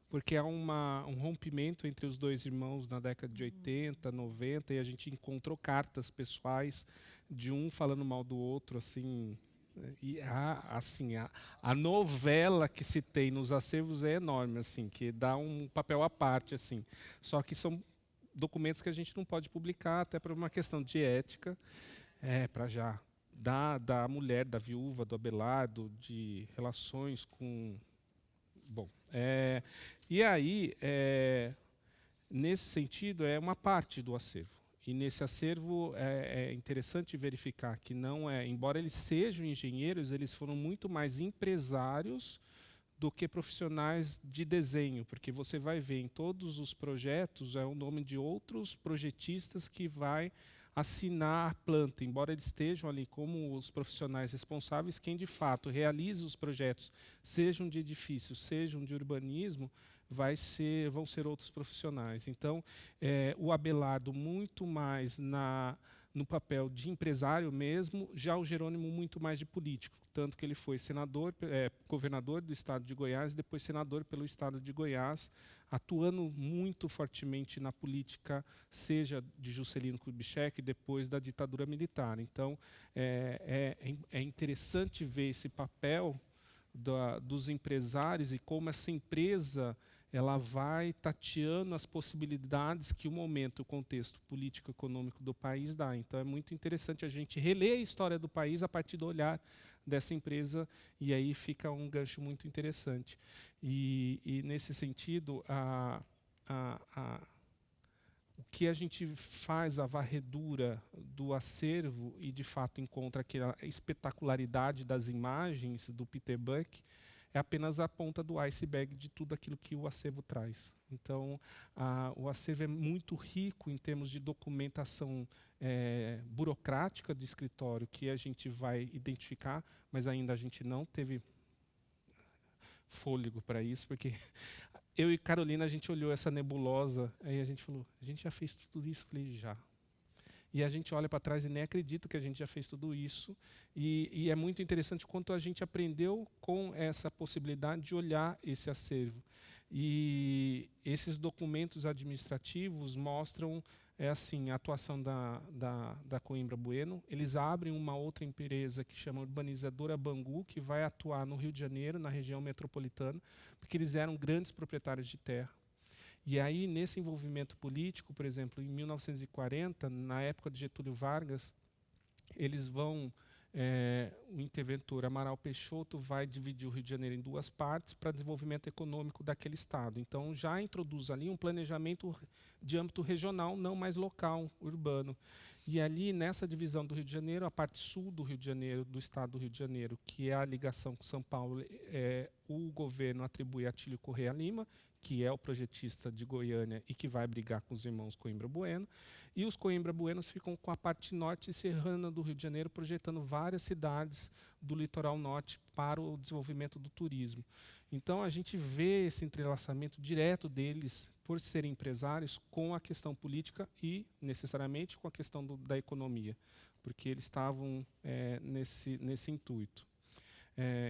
porque há um rompimento entre os dois irmãos na década de 80, 90, e a gente encontrou cartas pessoais de um falando mal do outro, assim. E a novela que se tem nos acervos é enorme, assim, que dá um papel à parte, assim. Só que são documentos que a gente não pode publicar, até por uma questão de ética, para já da mulher, da viúva, do Abelardo, de relações com... Bom, e aí, nesse sentido, é uma parte do acervo. E nesse acervo é interessante verificar que não é, embora eles sejam engenheiros, eles foram muito mais empresários do que profissionais de desenho, porque você vai ver em todos os projetos é o nome de outros projetistas que vai assinar a planta, embora eles estejam ali como os profissionais responsáveis, quem de fato realiza os projetos, sejam de edifícios, sejam de urbanismo, vão ser outros profissionais. Então, o Abelardo muito mais no papel de empresário mesmo, já o Jerônimo muito mais de político, tanto que ele foi governador do estado de Goiás, e depois senador pelo estado de Goiás, atuando muito fortemente na política, seja de Juscelino Kubitschek, depois da ditadura militar. Então, é interessante ver esse papel dos empresários e como essa empresa ela vai tateando as possibilidades que o momento, o contexto político-econômico do país dá. Então, é muito interessante a gente reler a história do país a partir do olhar dessa empresa, e aí fica um gancho muito interessante. E nesse sentido, o que a gente faz, a varredura do acervo, e de fato encontra aquela espetacularidade das imagens do Peter Buck, é apenas a ponta do iceberg de tudo aquilo que o acervo traz. Então, o acervo é muito rico em termos de documentação burocrática de escritório, que a gente vai identificar, mas ainda a gente não teve fôlego para isso, porque eu e Carolina, a gente olhou essa nebulosa, aí a gente falou, a gente já fez tudo isso? Eu falei, já. E a gente olha para trás e nem acredita que a gente já fez tudo isso. E é muito interessante quanto a gente aprendeu com essa possibilidade de olhar esse acervo. E esses documentos administrativos mostram a atuação da Coimbra Bueno. Eles abrem uma outra empresa que chama Urbanizadora Bangu, que vai atuar no Rio de Janeiro, na região metropolitana, porque eles eram grandes proprietários de terra. E aí, nesse envolvimento político, por exemplo, em 1940, na época de Getúlio Vargas, eles vão, o interventor Amaral Peixoto vai dividir o Rio de Janeiro em duas partes para desenvolvimento econômico daquele estado. Então, já introduz ali um planejamento de âmbito regional, não mais local, urbano. E ali, nessa divisão do Rio de Janeiro, a parte sul do Rio de Janeiro, do estado do Rio de Janeiro, que é a ligação com São Paulo, o governo atribui a Atílio Corrêa Lima, que é o projetista de Goiânia e que vai brigar com os irmãos Coimbra Bueno, e os Coimbra Buenos ficam com a parte norte e serrana do Rio de Janeiro, projetando várias cidades do litoral norte para o desenvolvimento do turismo. Então, a gente vê esse entrelaçamento direto deles, por serem empresários, com a questão política e, necessariamente, com a questão da economia, porque eles estavam nesse intuito.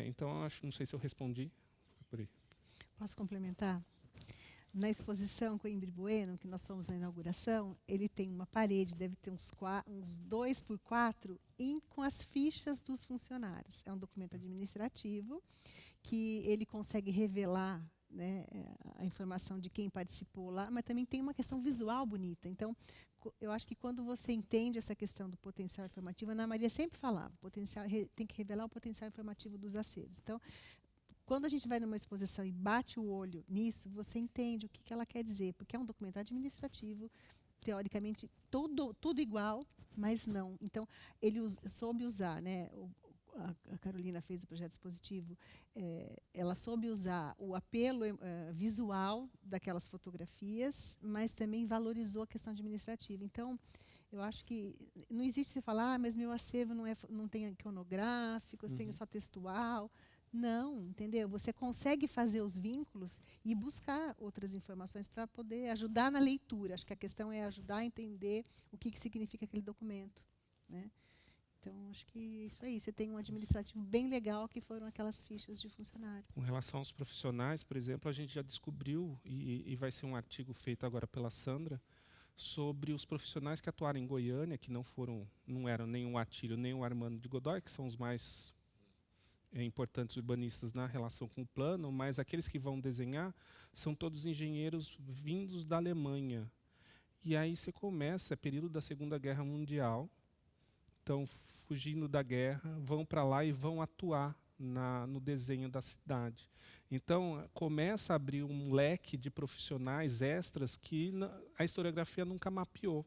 Então, não sei se eu respondi. Por aí.
Posso complementar? Na exposição Coimbra Bueno, que nós fomos na inauguração, ele tem uma parede, deve ter uns 2x4, com as fichas dos funcionários. É um documento administrativo que ele consegue revelar, né, a informação de quem participou lá, mas também tem uma questão visual bonita. Então, eu acho que quando você entende essa questão do potencial informativo, a Ana Maria sempre falava, tem que revelar o potencial informativo dos acervos. Então, quando a gente vai numa exposição e bate o olho nisso, você entende o que ela quer dizer, porque é um documento administrativo, teoricamente, tudo igual, mas não. Então, ele soube usar, né, a Carolina fez o projeto expositivo, ela soube usar o apelo visual daquelas fotografias, mas também valorizou a questão administrativa. Então, eu acho que não existe você falar, mas meu acervo não tem iconográficos, tenho só textual. Não, entendeu? Você consegue fazer os vínculos e buscar outras informações para poder ajudar na leitura. Acho que a questão é ajudar a entender o que significa aquele documento, né? Então, acho que isso aí. Você tem um administrativo bem legal, que foram aquelas fichas de funcionário.
Com relação aos profissionais, por exemplo, a gente já descobriu, e vai ser um artigo feito agora pela Sandra, sobre os profissionais que atuaram em Goiânia, que não eram nem o Atílio, nem o Armando de Godoy, que são os mais importantes urbanistas na relação com o plano, mas aqueles que vão desenhar são todos engenheiros vindos da Alemanha. E aí você começa, é período da Segunda Guerra Mundial, então, fugindo da guerra, vão para lá e vão atuar no desenho da cidade. Então, começa a abrir um leque de profissionais extras que a historiografia nunca mapeou.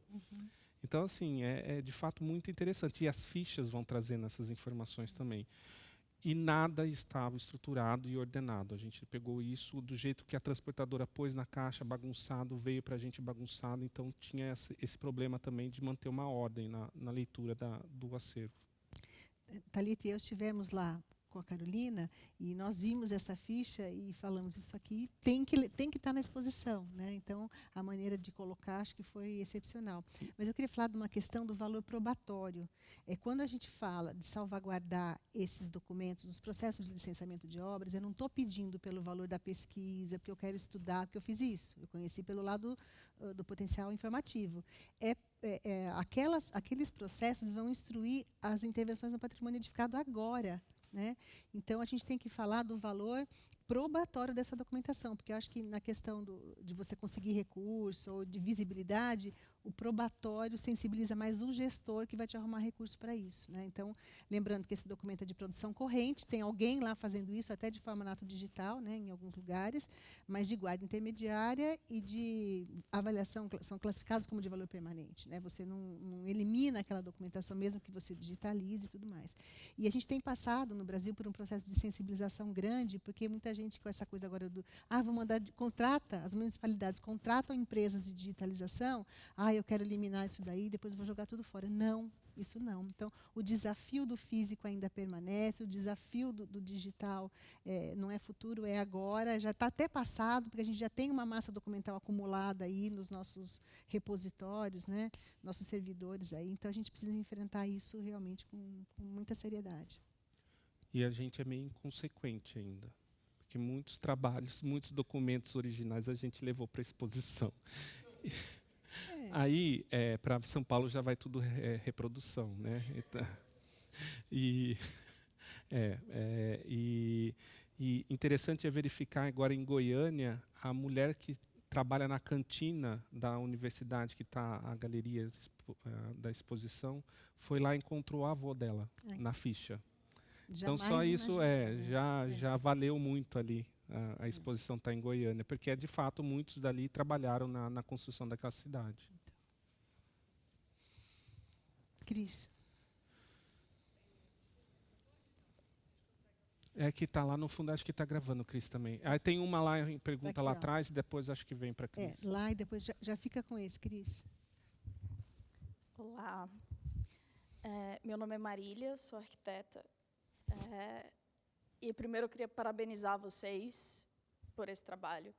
Então, assim, é de fato muito interessante. E as fichas vão trazendo essas informações também. E nada estava estruturado e ordenado. A gente pegou isso do jeito que a transportadora pôs na caixa, bagunçado, veio para a gente bagunçado. Então, tinha esse problema também de manter uma ordem na leitura do acervo.
Thalita e eu estivemos lá com a Carolina e nós vimos essa ficha e falamos, isso aqui tem que estar na exposição, né? Então, a maneira de colocar acho que foi excepcional. Mas eu queria falar de uma questão do valor probatório. Quando a gente fala de salvaguardar esses documentos, os processos de licenciamento de obras, eu não estou pedindo pelo valor da pesquisa, porque eu quero estudar, porque eu fiz isso. Eu conheci pelo lado do potencial informativo. Aqueles processos vão instruir as intervenções no patrimônio edificado agora, né? Então, a gente tem que falar do valor probatório dessa documentação, porque eu acho que na questão de você conseguir recurso ou de visibilidade, o probatório sensibiliza mais o gestor que vai te arrumar recurso para isso, né? Então, lembrando que esse documento é de produção corrente, tem alguém lá fazendo isso, até de formato digital, né, em alguns lugares, mas de guarda intermediária e de avaliação, são classificados como de valor permanente, né? Você não elimina aquela documentação, mesmo que você digitalize e tudo mais. E a gente tem passado no Brasil por um processo de sensibilização grande, porque muita gente com essa coisa agora do vou mandar, as municipalidades contratam empresas de digitalização, eu quero eliminar isso daí, depois vou jogar tudo fora. Não, isso não. Então, o desafio do físico ainda permanece, o desafio do digital não é futuro, é agora, já está até passado, porque a gente já tem uma massa documental acumulada aí nos nossos repositórios, né, nossos servidores aí, então a gente precisa enfrentar isso realmente com muita seriedade.
E a gente é meio inconsequente ainda, porque muitos trabalhos, muitos documentos originais a gente levou para exposição. Aí, para São Paulo já vai tudo reprodução, né? Então, e interessante é verificar agora em Goiânia a mulher que trabalha na cantina da universidade, que está a galeria da exposição, foi lá e encontrou o avô dela na ficha. Então, só isso já valeu muito ali. A exposição está em Goiânia, porque, de fato, muitos dali trabalharam na construção daquela cidade.
Cris.
Que está lá no fundo, acho que está gravando, Cris, também. Aí tem uma lá, pergunta
aqui,
lá atrás, e depois acho que vem para a Cris.
Lá e depois já fica com esse, Cris.
Olá. Meu nome é Marília, sou arquiteta. E primeiro eu queria parabenizar vocês por esse trabalho.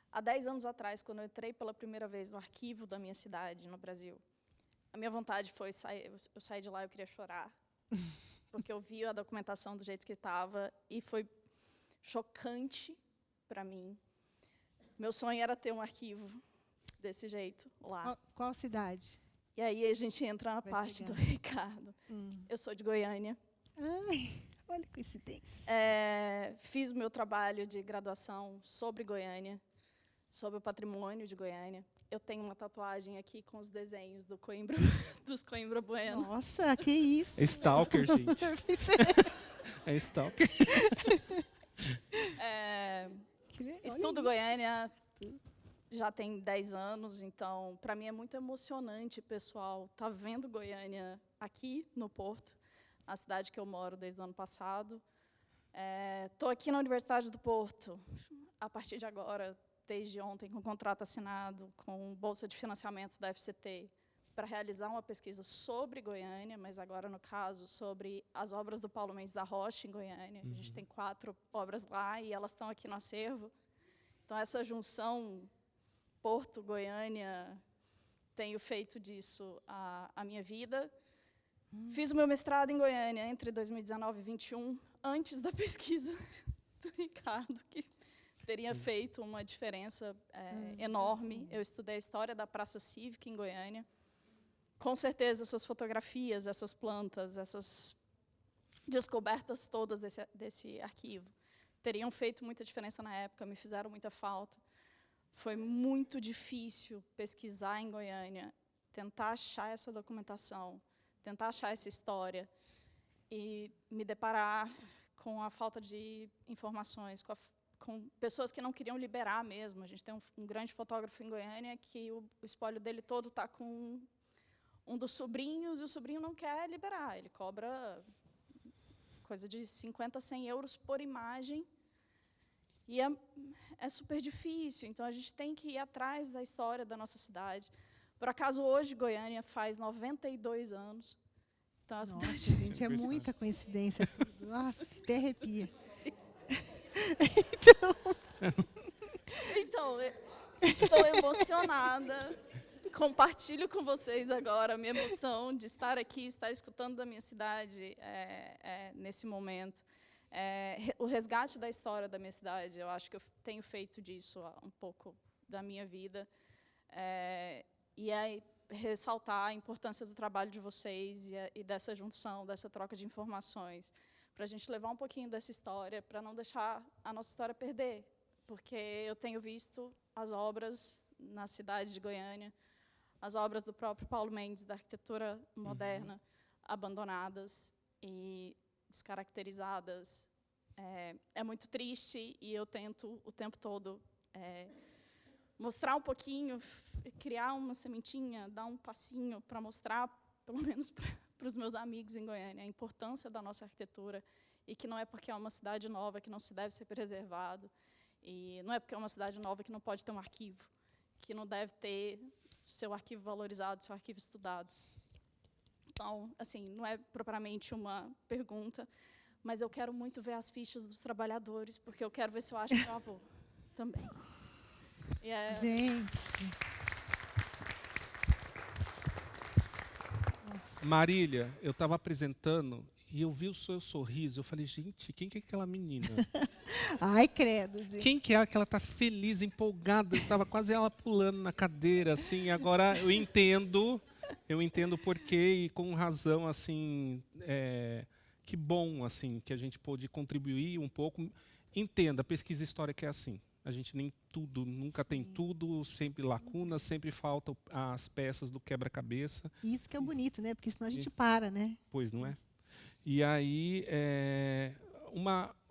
Há 10 anos atrás, quando eu entrei pela primeira vez no arquivo da minha cidade, no Brasil, a minha vontade foi eu saí de lá e eu queria chorar, porque eu vi a documentação do jeito que estava e foi chocante para mim. Meu sonho era ter um arquivo desse jeito lá.
Qual cidade?
E aí a gente entra na parte do Ricardo. Eu sou de Goiânia.
Ai, olha que coincidência.
Fiz o meu trabalho de graduação sobre Goiânia, sobre o patrimônio de Goiânia. Eu tenho uma tatuagem aqui com os desenhos dos Coimbra Bueno.
Nossa, que isso!
É stalker, gente. É stalker.
Estudo Goiânia já tem 10 anos, então, para mim é muito emocionante, pessoal, estar vendo Goiânia aqui no Porto, a cidade que eu moro desde o ano passado. Estou aqui na Universidade do Porto, a partir de agora, desde ontem, com contrato assinado, com bolsa de financiamento da FCT, para realizar uma pesquisa sobre Goiânia, mas agora, no caso, sobre as obras do Paulo Mendes da Rocha, em Goiânia. A gente tem 4 obras lá e elas estão aqui no acervo. Então, essa junção Porto, Goiânia, tenho feito disso a minha vida. Fiz o meu mestrado em Goiânia entre 2019 e 2021, antes da pesquisa do Ricardo, que teria feito uma diferença enorme. Eu estudei a história da Praça Cívica em Goiânia. Com certeza, essas fotografias, essas plantas, essas descobertas todas desse arquivo teriam feito muita diferença na época, me fizeram muita falta. Foi muito difícil pesquisar em Goiânia, tentar achar essa documentação, tentar achar essa história e me deparar com a falta de informações, com pessoas que não queriam liberar mesmo. A gente tem um grande fotógrafo em Goiânia que o espólio dele todo está com um dos sobrinhos, e o sobrinho não quer liberar. Ele cobra coisa de 50, 100 euros por imagem. E é super difícil. Então, a gente tem que ir atrás da história da nossa cidade. Por acaso, hoje, Goiânia faz 92 anos. Então, a
Nossa,
cidade...
gente, é muita coincidência tudo. Até arrepia.
Então, estou emocionada. Compartilho com vocês agora a minha emoção de estar aqui, estar escutando da minha cidade nesse momento. O resgate da história da minha cidade, eu acho que eu tenho feito disso um pouco da minha vida. E aí, ressaltar a importância do trabalho de vocês e dessa junção, dessa troca de informações, para a gente levar um pouquinho dessa história, para não deixar a nossa história perder. Porque eu tenho visto as obras na cidade de Goiânia, as obras do próprio Paulo Mendes, da arquitetura moderna, abandonadas e descaracterizadas. É muito triste, e eu tento o tempo todo mostrar um pouquinho, criar uma sementinha, dar um passinho para mostrar, pelo menos para os meus amigos em Goiânia, a importância da nossa arquitetura, e que não é porque é uma cidade nova que não se deve ser preservado, e não é porque é uma cidade nova que não pode ter um arquivo, que não deve ter seu arquivo valorizado, seu arquivo estudado. Então, assim, não é propriamente uma pergunta, mas eu quero muito ver as fichas dos trabalhadores, porque eu quero ver se eu acho meu avô também.
Gente.
Marília, eu estava apresentando e eu vi o seu sorriso. Eu falei, gente, quem que é aquela menina?
Ai, credo. Gente.
Quem que é que ela está feliz, empolgada? Estava quase ela pulando na cadeira, assim. Agora eu entendo o porquê, e com razão, assim. Que bom, assim, que a gente pôde contribuir um pouco. Entenda, a pesquisa histórica é assim. A gente nem tudo, nunca tem tudo, sempre lacunas, sempre faltam as peças do quebra-cabeça.
Isso que é bonito, né? Porque senão a gente para, né?
Pois, não é? E aí,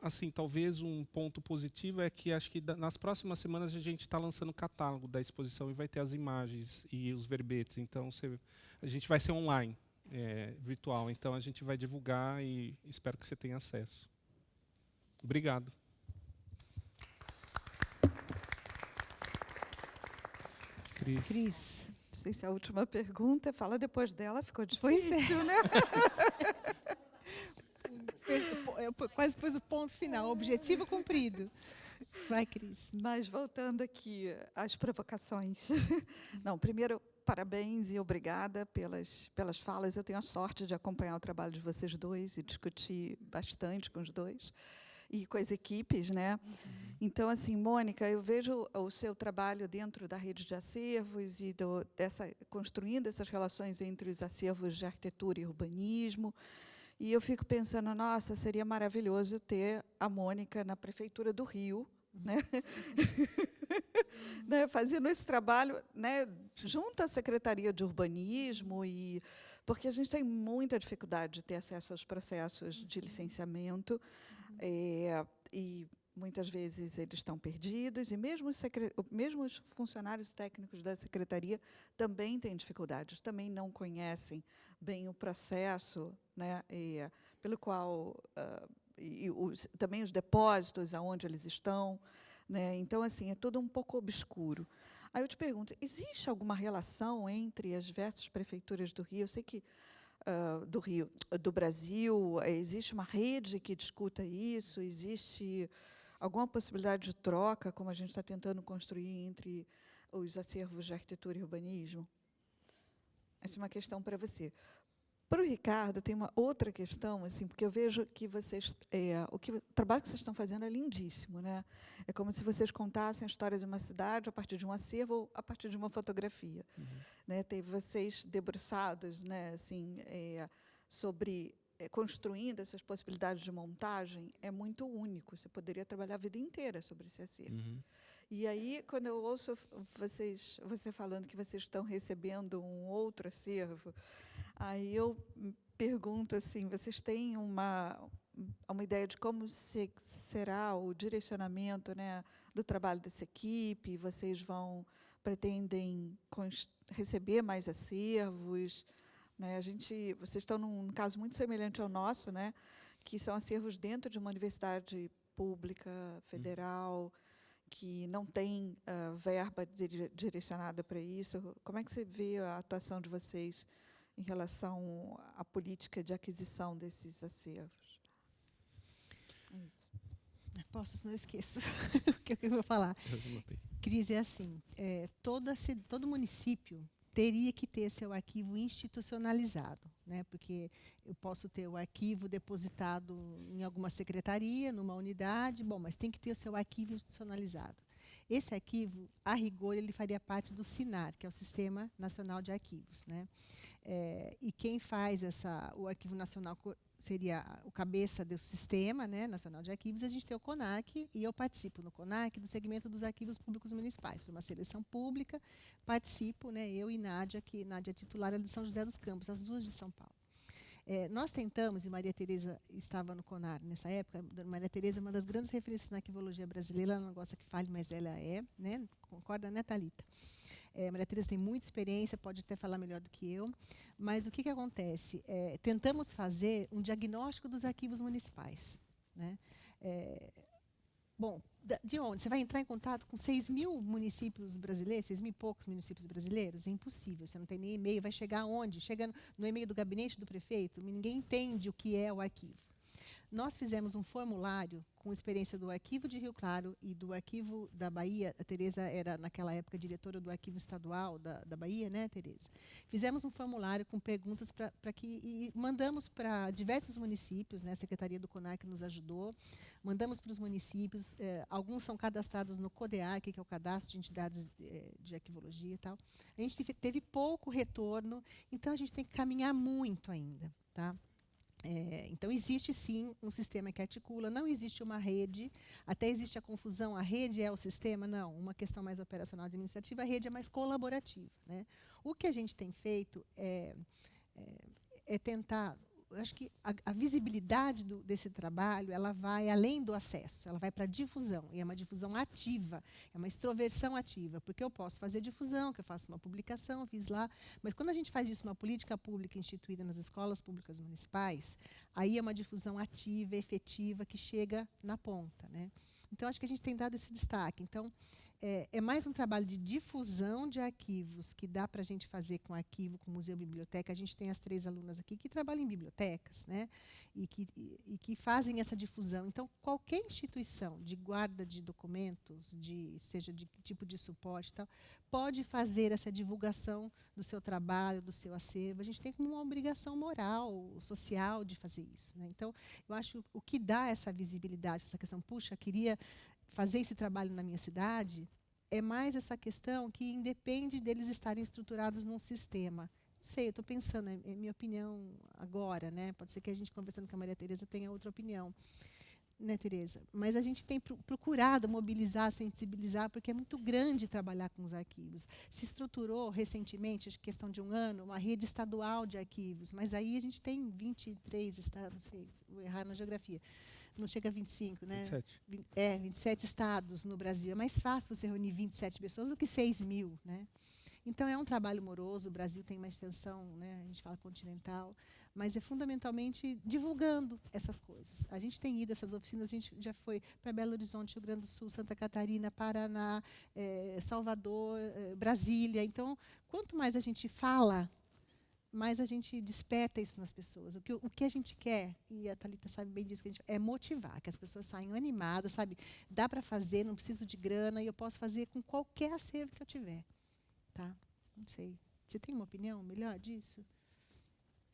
assim, talvez um ponto positivo é que acho que nas próximas semanas a gente está lançando o catálogo da exposição e vai ter as imagens e os verbetes. Então, a gente vai ser online, virtual. Então, a gente vai divulgar e espero que você tenha acesso. Obrigado.
Cris.
Não sei se é a última pergunta. Fala depois dela, ficou
Pois
difícil, né?
Eu quase pus o ponto final. Objetivo cumprido. Vai, Cris.
Mas voltando aqui às provocações. Não, primeiro, parabéns e obrigada pelas falas. Eu tenho a sorte de acompanhar o trabalho de vocês dois e discutir bastante com os dois. E com as equipes, né? Então, assim, Mônica, eu vejo o seu trabalho dentro da rede de acervos e construindo essas relações entre os acervos de arquitetura e urbanismo. E eu fico pensando, nossa, seria maravilhoso ter a Mônica na Prefeitura do Rio, né? Né? Fazendo esse trabalho, né? Junto à Secretaria de Urbanismo, porque a gente tem muita dificuldade de ter acesso aos processos de licenciamento, e muitas vezes eles estão perdidos, e mesmo os funcionários técnicos da secretaria também têm dificuldades, também não conhecem bem o processo, né, pelo qual também os depósitos, aonde eles estão, né, então assim é tudo um pouco obscuro. Aí eu te pergunto, existe alguma relação entre as diversas prefeituras do Rio? Eu sei que do Brasil, existe uma rede que discuta isso? Existe alguma possibilidade de troca, como a gente está tentando construir entre os acervos de arquitetura e urbanismo? Essa é uma questão para você. Para o Ricardo, tem uma outra questão, assim, porque eu vejo que vocês, o trabalho que vocês estão fazendo é lindíssimo, né? É como se vocês contassem a história de uma cidade a partir de um acervo ou a partir de uma fotografia. Né? Tem vocês debruçados, né, assim, sobre construindo essas possibilidades de montagem, é muito único. Você poderia trabalhar a vida inteira sobre esse acervo. E aí, quando eu ouço você falando que vocês estão recebendo um outro acervo, aí eu pergunto assim, vocês têm uma ideia de como será o direcionamento, né, do trabalho dessa equipe? Vocês pretendem receber mais acervos? né? Vocês estão num caso muito semelhante ao nosso, né? Que são acervos dentro de uma universidade pública, federal, que não tem verba direcionada para isso. Como é que você vê a atuação de vocês em relação à política de aquisição desses acervos? É isso.
Posso, senão eu esqueço o que eu vou falar. Cris, é assim, todo município teria que ter seu arquivo institucionalizado, né? Porque eu posso ter o arquivo depositado em alguma secretaria, numa unidade, bom, mas tem que ter o seu arquivo institucionalizado. Esse arquivo, a rigor, ele faria parte do SINAR, que é o Sistema Nacional de Arquivos, né? E quem faz o Arquivo Nacional seria o cabeça do Sistema, né, Nacional de Arquivos. A gente tem o CONARC, e eu participo no CONARC do segmento dos arquivos públicos municipais. Foi uma seleção pública, participo, né, eu e Nádia, que Nádia é titular de São José dos Campos, as duas de São Paulo. Nós tentamos, e Maria Tereza estava no CONAR nessa época. Maria Tereza é uma das grandes referências na arquivologia brasileira, ela não gosta que fale, mas ela é, né, concorda, né, Thalita? Maria Tereza tem muita experiência, pode até falar melhor do que eu, mas o que acontece? Tentamos fazer um diagnóstico dos arquivos municipais, né? Bom, de onde? Você vai entrar em contato com 6.000 municípios brasileiros, 6.000 e poucos municípios brasileiros? É impossível, você não tem nem e-mail, vai chegar aonde? Chega no e-mail do gabinete do prefeito, ninguém entende o que é o arquivo. Nós fizemos um formulário com experiência do Arquivo de Rio Claro e do Arquivo da Bahia. A Tereza era, naquela época, diretora do Arquivo Estadual da Bahia, né, Tereza? Fizemos um formulário com perguntas e mandamos para diversos municípios, né, a Secretaria do CONARC nos ajudou, mandamos para os municípios, alguns são cadastrados no CODEARC, que é o Cadastro de Entidades de Arquivologia e tal. A gente teve pouco retorno, então a gente tem que caminhar muito ainda, tá? Então, existe, sim, um sistema que articula, não existe uma rede, até existe a confusão, a rede é o sistema? Não, uma questão mais operacional administrativa, a rede é mais colaborativa, né? O que a gente tem feito é tentar, eu acho que a visibilidade desse trabalho, ela vai além do acesso, ela vai para a difusão, e é uma difusão ativa, é uma extroversão ativa, porque eu posso fazer difusão, que eu faço uma publicação, eu fiz lá, mas quando a gente faz isso, uma política pública instituída nas escolas públicas municipais, aí é uma difusão ativa, efetiva, que chega na ponta, né? Então, acho que a gente tem dado esse destaque. Então, é mais um trabalho de difusão de arquivos que dá para a gente fazer com arquivo, com museu e biblioteca. A gente tem as 3 alunas aqui que trabalham em bibliotecas, né? E que fazem essa difusão. Então, qualquer instituição de guarda de documentos, seja de que tipo de suporte e tal, pode fazer essa divulgação do seu trabalho, do seu acervo. A gente tem como uma obrigação moral, social de fazer isso, né? Então, eu acho o que dá essa visibilidade, essa questão, puxa, queria fazer esse trabalho na minha cidade, é mais essa questão que independe deles estarem estruturados num sistema. Não sei, eu estou pensando, é minha opinião agora, né? Pode ser que a gente, conversando com a Maria Tereza, tenha outra opinião, né, Tereza? Mas a gente tem procurado mobilizar, sensibilizar, porque é muito grande trabalhar com os arquivos. Se estruturou recentemente, acho que questão de 1 ano, uma rede estadual de arquivos, mas aí a gente tem 23 estados, não sei, vou errar na geografia. Não chega a 25, né?
27.
27 estados no Brasil. É mais fácil você reunir 27 pessoas do que 6.000, né? Então, é um trabalho moroso. O Brasil tem uma extensão, né, a gente fala continental, mas é fundamentalmente divulgando essas coisas. A gente tem ido a essas oficinas, a gente já foi para Belo Horizonte, Rio Grande do Sul, Santa Catarina, Paraná, Salvador, Brasília. Então, quanto mais a gente fala, mais a gente desperta isso nas pessoas. O que a gente quer, e a Thalita sabe bem disso, é motivar, que as pessoas saiam animadas, sabe? Dá para fazer, não preciso de grana, e eu posso fazer com qualquer acervo que eu tiver. Tá? Não sei. Você tem uma opinião melhor disso?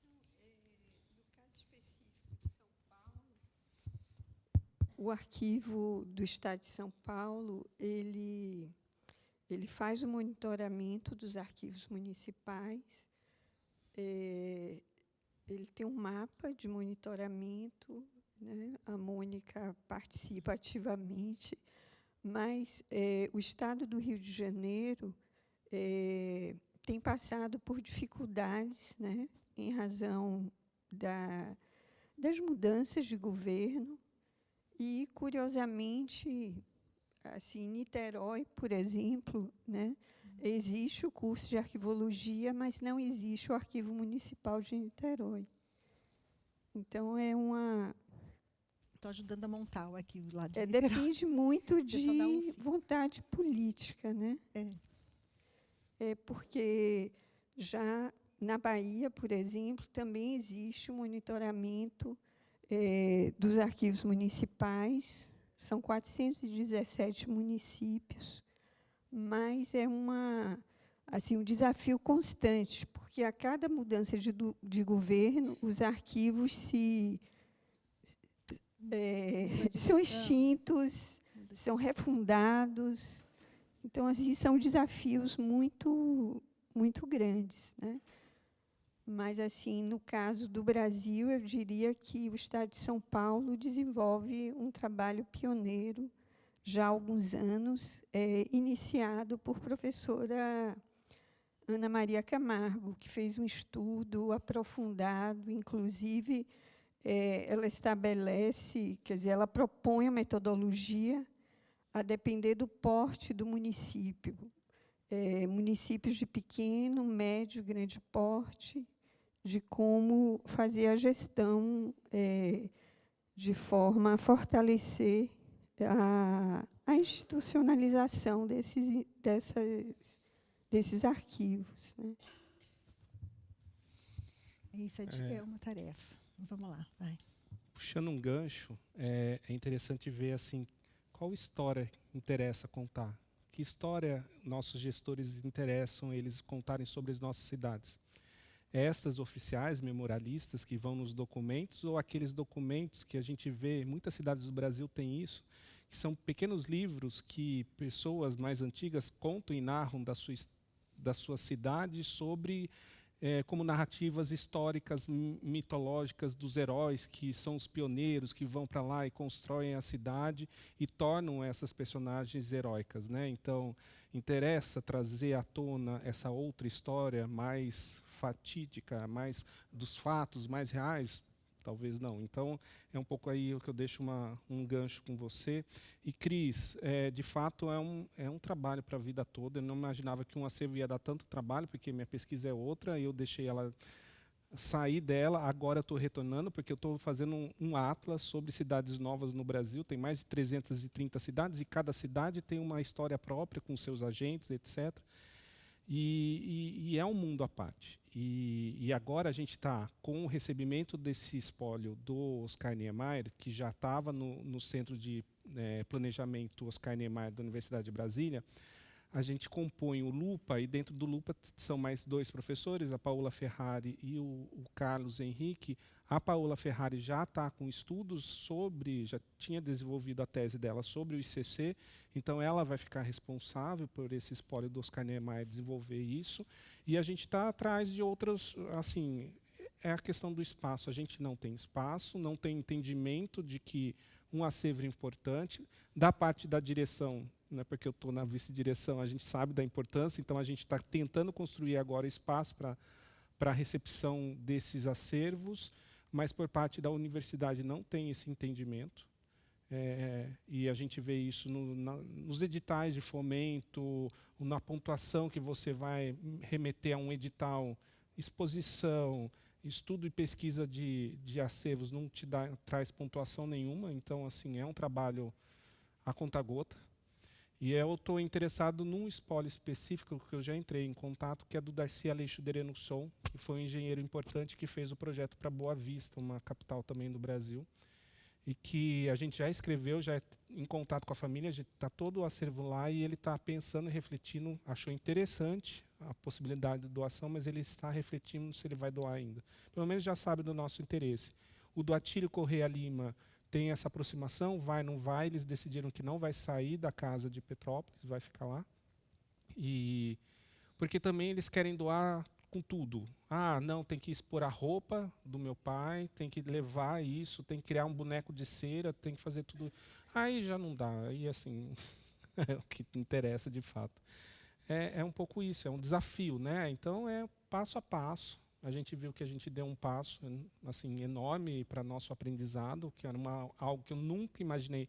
No caso específico de São Paulo, o Arquivo do Estado de São Paulo, ele faz o monitoramento dos arquivos municipais. Ele tem um mapa de monitoramento, né? A Mônica participa ativamente, mas o Estado do Rio de Janeiro tem passado por dificuldades, né, em razão das mudanças de governo e, curiosamente, assim, Niterói, por exemplo, né, Existe o curso de arquivologia, mas não existe o Arquivo Municipal de Niterói. Então, é uma...
Estou ajudando a montar o arquivo lá de Niterói.
Depende muito
Pessoal da
de
UF.
vontade política, né? É porque já na Bahia, por exemplo, também existe o monitoramento dos arquivos municipais. São 417 municípios, mas é um desafio constante, porque a cada mudança de governo, os arquivos são extintos, são refundados. Então, assim, são desafios muito, muito grandes, né? Mas, assim, no caso do Brasil, eu diria que o Estado de São Paulo desenvolve um trabalho pioneiro já há alguns anos, iniciado por professora Ana Maria Camargo, que fez um estudo aprofundado, inclusive, ela estabelece, quer dizer, ela propõe a metodologia a depender do porte do município. Municípios de pequeno, médio, grande porte, de como fazer a gestão de forma a fortalecer a institucionalização desses arquivos, né?
Isso é uma tarefa. Vamos lá, vai.
Puxando um gancho, é interessante ver assim, qual história interessa contar. Que história nossos gestores interessam eles contarem sobre as nossas cidades? Estas oficiais, memorialistas, que vão nos documentos, ou aqueles documentos que a gente vê, muitas cidades do Brasil têm isso, que são pequenos livros que pessoas mais antigas contam e narram da sua cidade sobre, como narrativas históricas, mitológicas dos heróis, que são os pioneiros, que vão para lá e constroem a cidade e tornam essas personagens heróicas, né? Então, interessa trazer à tona essa outra história mais fatídica, mais dos fatos mais reais? Talvez não. Então, é um pouco aí o que eu deixo um gancho com você. E, Cris, de fato, é um trabalho para a vida toda. Eu não imaginava que um acervo ia dar tanto trabalho, porque minha pesquisa é outra, eu deixei ela sair dela, agora eu estou retornando, porque eu estou fazendo um atlas sobre cidades novas no Brasil. Tem mais de 330 cidades, e cada cidade tem uma história própria, com seus agentes, etc. E é um mundo à parte. E agora a gente está com o recebimento desse espólio do Oscar Niemeyer, que já estava no Centro de Planejamento Oscar Niemeyer da Universidade de Brasília. A gente compõe o LUPA, e dentro do LUPA são mais 2 professores, a Paola Ferrari e o Carlos Henrique. A Paola Ferrari já está com estudos sobre, já tinha desenvolvido a tese dela sobre o ICC, então ela vai ficar responsável por esse espólio do Oscar Niemeyer desenvolver isso. E a gente está atrás de outras, assim, é a questão do espaço. A gente não tem espaço, não tem entendimento de que um acervo é importante. Da parte da direção, né, porque eu estou na vice-direção, a gente sabe da importância, então a gente está tentando construir agora espaço para a recepção desses acervos, mas por parte da universidade não tem esse entendimento. E a gente vê isso nos editais de fomento, na pontuação que você vai remeter a um edital, exposição, estudo e pesquisa de acervos não traz pontuação nenhuma. Então, assim, é um trabalho a conta-gota. E eu estou interessado num espólio específico que eu já entrei em contato, que é do Darcy Aleixo Derenusson, que foi um engenheiro importante que fez o projeto para Boa Vista, uma capital também do Brasil, e que a gente já escreveu, já é em contato com a família, está todo o acervo lá, e ele está pensando e refletindo, achou interessante a possibilidade de doação, mas ele está refletindo se ele vai doar ainda. Pelo menos já sabe do nosso interesse. O do Atílio Correia Lima tem essa aproximação, vai, não vai, eles decidiram que não vai sair da casa de Petrópolis, vai ficar lá. E porque também eles querem doar com tudo. Ah, não, tem que expor a roupa do meu pai, tem que levar isso, tem que criar um boneco de cera, tem que fazer tudo. Aí já não dá, aí assim, é o que interessa de fato. É um pouco isso, é um desafio, né? Então é passo a passo. A gente viu que a gente deu um passo assim, enorme para nosso aprendizado, que era algo que eu nunca imaginei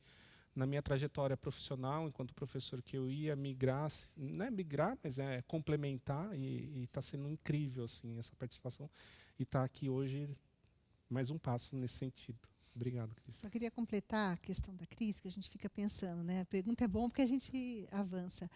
na minha trajetória profissional, enquanto professor, que eu ia migrar, não é migrar, mas é complementar, e está sendo incrível assim, essa participação. E estar aqui hoje, mais um passo nesse sentido. Obrigado, Cris.
Só queria completar a questão da Cris, que a gente fica pensando, né? A pergunta é bom porque a gente avança.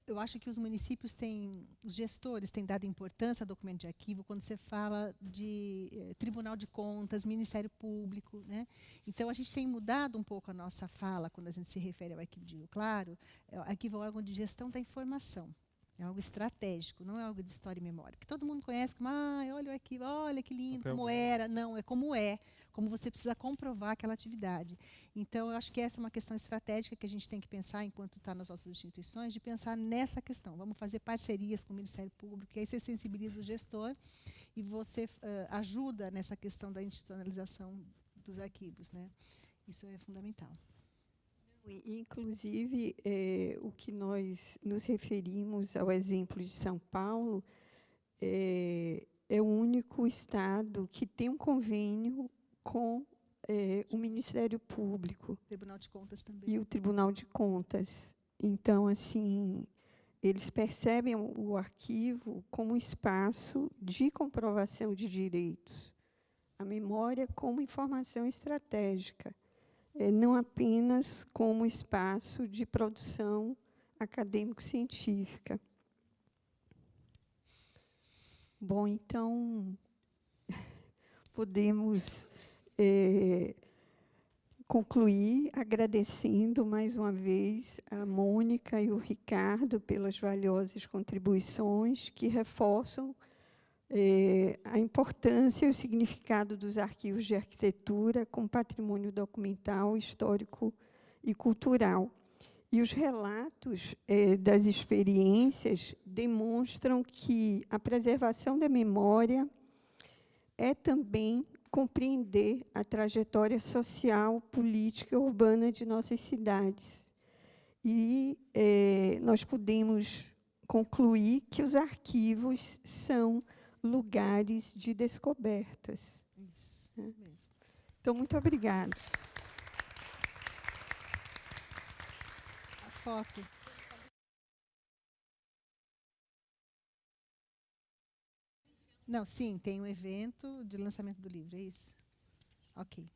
Eu acho que os municípios têm, os gestores têm dado importância ao documento de arquivo quando você fala de Tribunal de Contas, Ministério Público, né? Então, a gente tem mudado um pouco a nossa fala quando a gente se refere ao arquivo de Rio Claro. O arquivo é um órgão de gestão da informação. É algo estratégico, não é algo de história e memória. Porque todo mundo conhece como, olha o arquivo, olha que lindo, como era. Não, é como você precisa comprovar aquela atividade. Então, eu acho que essa é uma questão estratégica que a gente tem que pensar, enquanto está nas nossas instituições, de pensar nessa questão. Vamos fazer parcerias com o Ministério Público, que aí você sensibiliza o gestor e você ajuda nessa questão da institucionalização dos arquivos, né? Isso é fundamental.
Inclusive, o que nós nos referimos ao exemplo de São Paulo, é o único estado que tem um convênio com o Ministério Público.
O Tribunal de Contas também.
E o Tribunal de Contas. Então, assim, eles percebem o arquivo como espaço de comprovação de direitos. A memória como informação estratégica. Não apenas como espaço de produção acadêmico-científica. Bom, então, podemos concluir agradecendo mais uma vez a Mônica e o Ricardo pelas valiosas contribuições que reforçam a importância e o significado dos arquivos de arquitetura como patrimônio documental, histórico e cultural. E os relatos das experiências demonstram que a preservação da memória é também compreender a trajetória social, política e urbana de nossas cidades. E nós podemos concluir que os arquivos são lugares de descobertas.
Isso mesmo.
Então, muito obrigada.
A foto. Não, sim, tem um evento de lançamento do livro, é isso? Ok.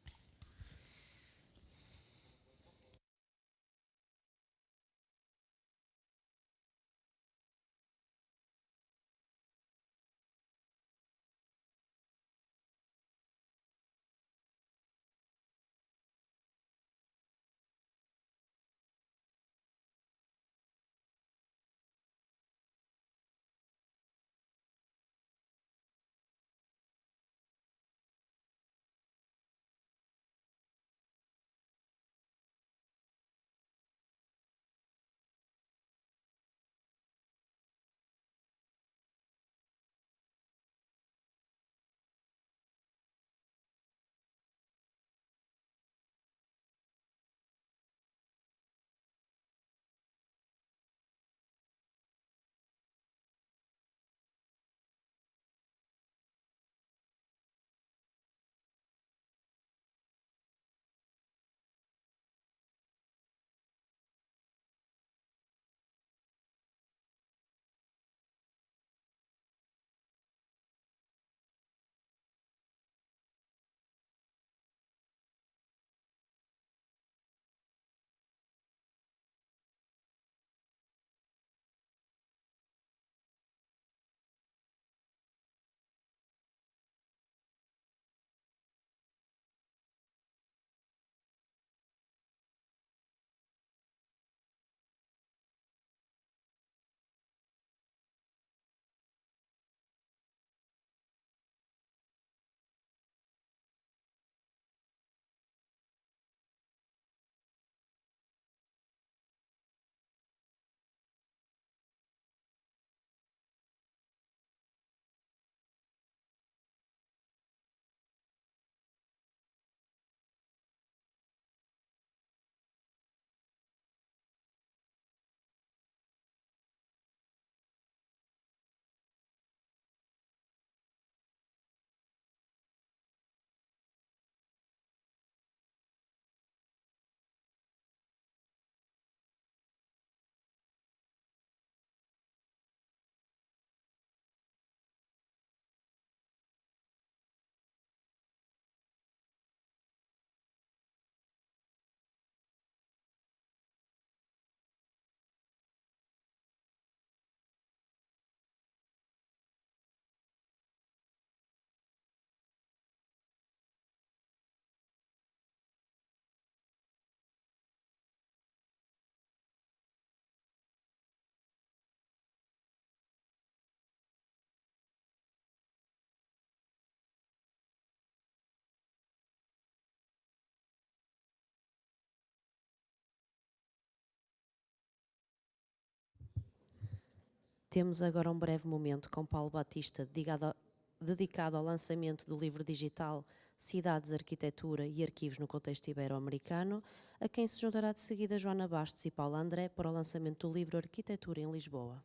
Temos agora um breve momento com Paulo Batista dedicado ao lançamento do livro digital Cidades, Arquitetura e Arquivos no Contexto Ibero-Americano, a quem se juntará de seguida Joana Bastos e Paula André para o lançamento do livro Arquitetura em Lisboa.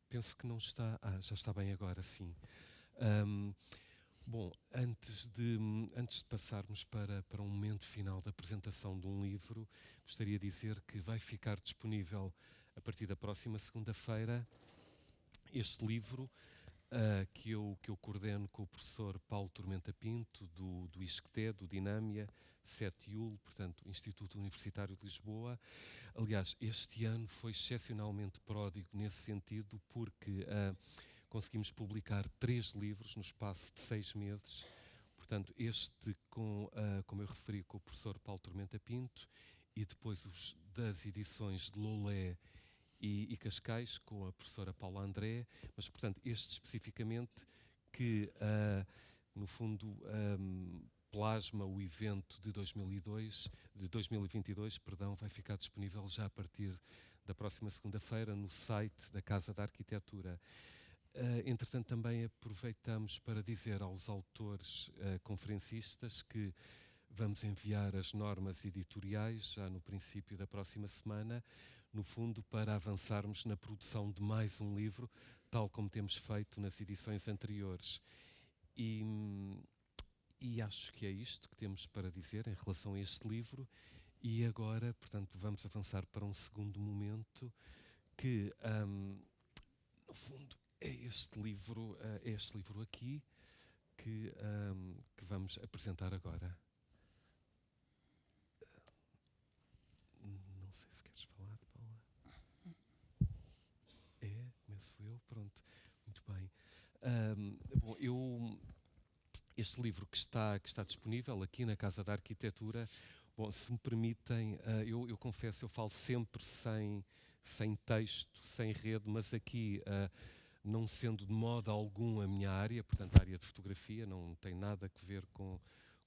Penso que não está... já está bem agora, sim. Bom, antes de passarmos para um momento final da apresentação de um livro, gostaria de dizer que vai ficar disponível a partir da próxima segunda-feira este livro que eu coordeno com o professor Paulo Tormenta Pinto, do ISCTE, do Dinâmia, 7iul, portanto, Instituto Universitário de Lisboa. Aliás, este ano foi excepcionalmente pródigo nesse sentido, porque conseguimos publicar 3 livros no espaço de 6 meses. Portanto, este, como eu referi, com o professor Paulo Tormenta Pinto, e depois os das edições de Lolé e Cascais, com a professora Paula André, mas, portanto, este especificamente, que, no fundo, plasma o evento de 2022, vai ficar disponível já a partir da próxima segunda-feira no site da Casa da Arquitetura. Entretanto, também aproveitamos para dizer aos autores conferencistas que vamos enviar as normas editoriais já no princípio da próxima semana, no fundo, para avançarmos na produção de mais um livro, tal como temos feito nas edições anteriores. E acho que é isto que temos para dizer em relação a este livro. E agora, portanto, vamos avançar para um segundo momento que, no fundo, é este livro aqui que vamos apresentar agora. Não sei se queres falar, Paula. Começo eu, pronto. Muito bem. Bom, este livro que está disponível aqui na Casa da Arquitetura, bom, se me permitem, eu confesso, eu falo sempre sem texto, sem rede, mas aqui, não sendo de modo algum a minha área, portanto a área de fotografia, não tem nada a ver com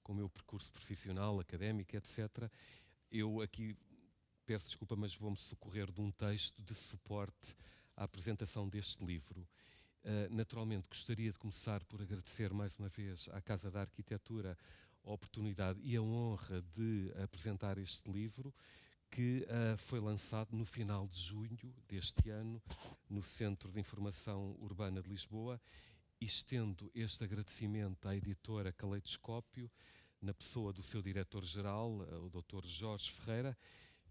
o meu percurso profissional, académico, etc. Eu aqui peço desculpa, mas vou-me socorrer de um texto de suporte à apresentação deste livro. Naturalmente, gostaria de começar por agradecer mais uma vez à Casa da Arquitetura a oportunidade e a honra de apresentar este livro, que foi lançado no final de junho deste ano no Centro de Informação Urbana de Lisboa, e estendo este agradecimento à editora Caleidoscópio, na pessoa do seu diretor-geral, o Dr. Jorge Ferreira,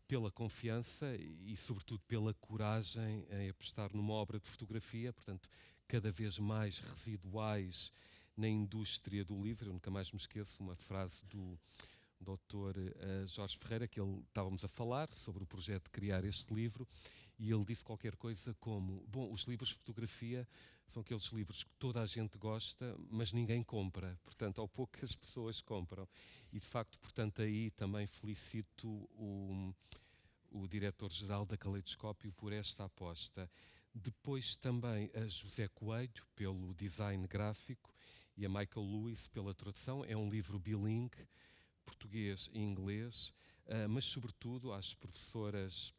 pela confiança e, sobretudo, pela coragem em apostar numa obra de fotografia, portanto, cada vez mais residuais na indústria do livro. Eu nunca mais me esqueço uma frase do Dr. Jorge Ferreira, que estávamos a falar sobre o projeto de criar este livro, e ele disse qualquer coisa como: bom, os livros de fotografia são aqueles livros que toda a gente gosta, mas ninguém compra, portanto, ou poucas pessoas compram. E, de facto, portanto, aí também felicito o diretor-geral da Caleidoscópio por esta aposta. Depois também a José Coelho pelo design gráfico e a Michael Lewis pela tradução. É um livro bilingue, português e inglês, mas sobretudo às professoras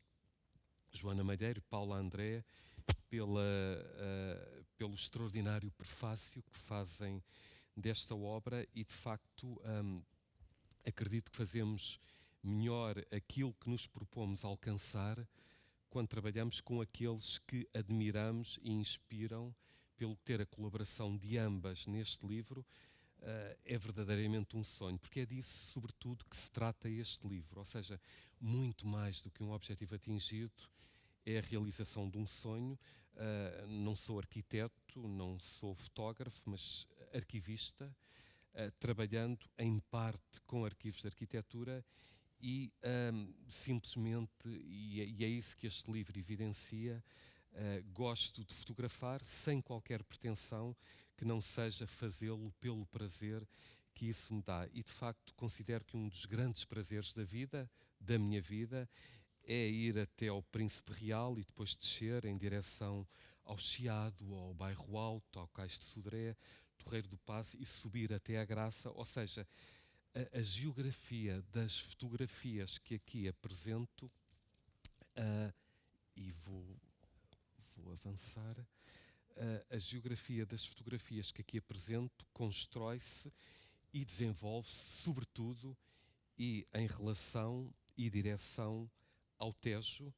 Joana Malheiro e Paula André pelo extraordinário prefácio que fazem desta obra, e de facto acredito que fazemos melhor aquilo que nos propomos alcançar quando trabalhamos com aqueles que admiramos e inspiram, pelo que ter a colaboração de ambas neste livro é verdadeiramente um sonho, porque é disso, sobretudo, que se trata este livro, ou seja, muito mais do que um objetivo atingido, é a realização de um sonho. Não sou arquiteto, não sou fotógrafo, mas arquivista, trabalhando em parte com arquivos de arquitetura e simplesmente, e é isso que este livro evidencia, gosto de fotografar sem qualquer pretensão que não seja fazê-lo pelo prazer que isso me dá. E de facto considero que um dos grandes prazeres da minha vida, é ir até ao Príncipe Real e depois descer em direção ao Chiado, ao Bairro Alto, ao Cais de Sodré, Torreiro do Paço, e subir até à Graça, ou seja, a geografia das fotografias que aqui apresento, e vou avançar, a geografia das fotografias que aqui apresento constrói-se e desenvolve-se, sobretudo, e em relação e direção ao Tejo,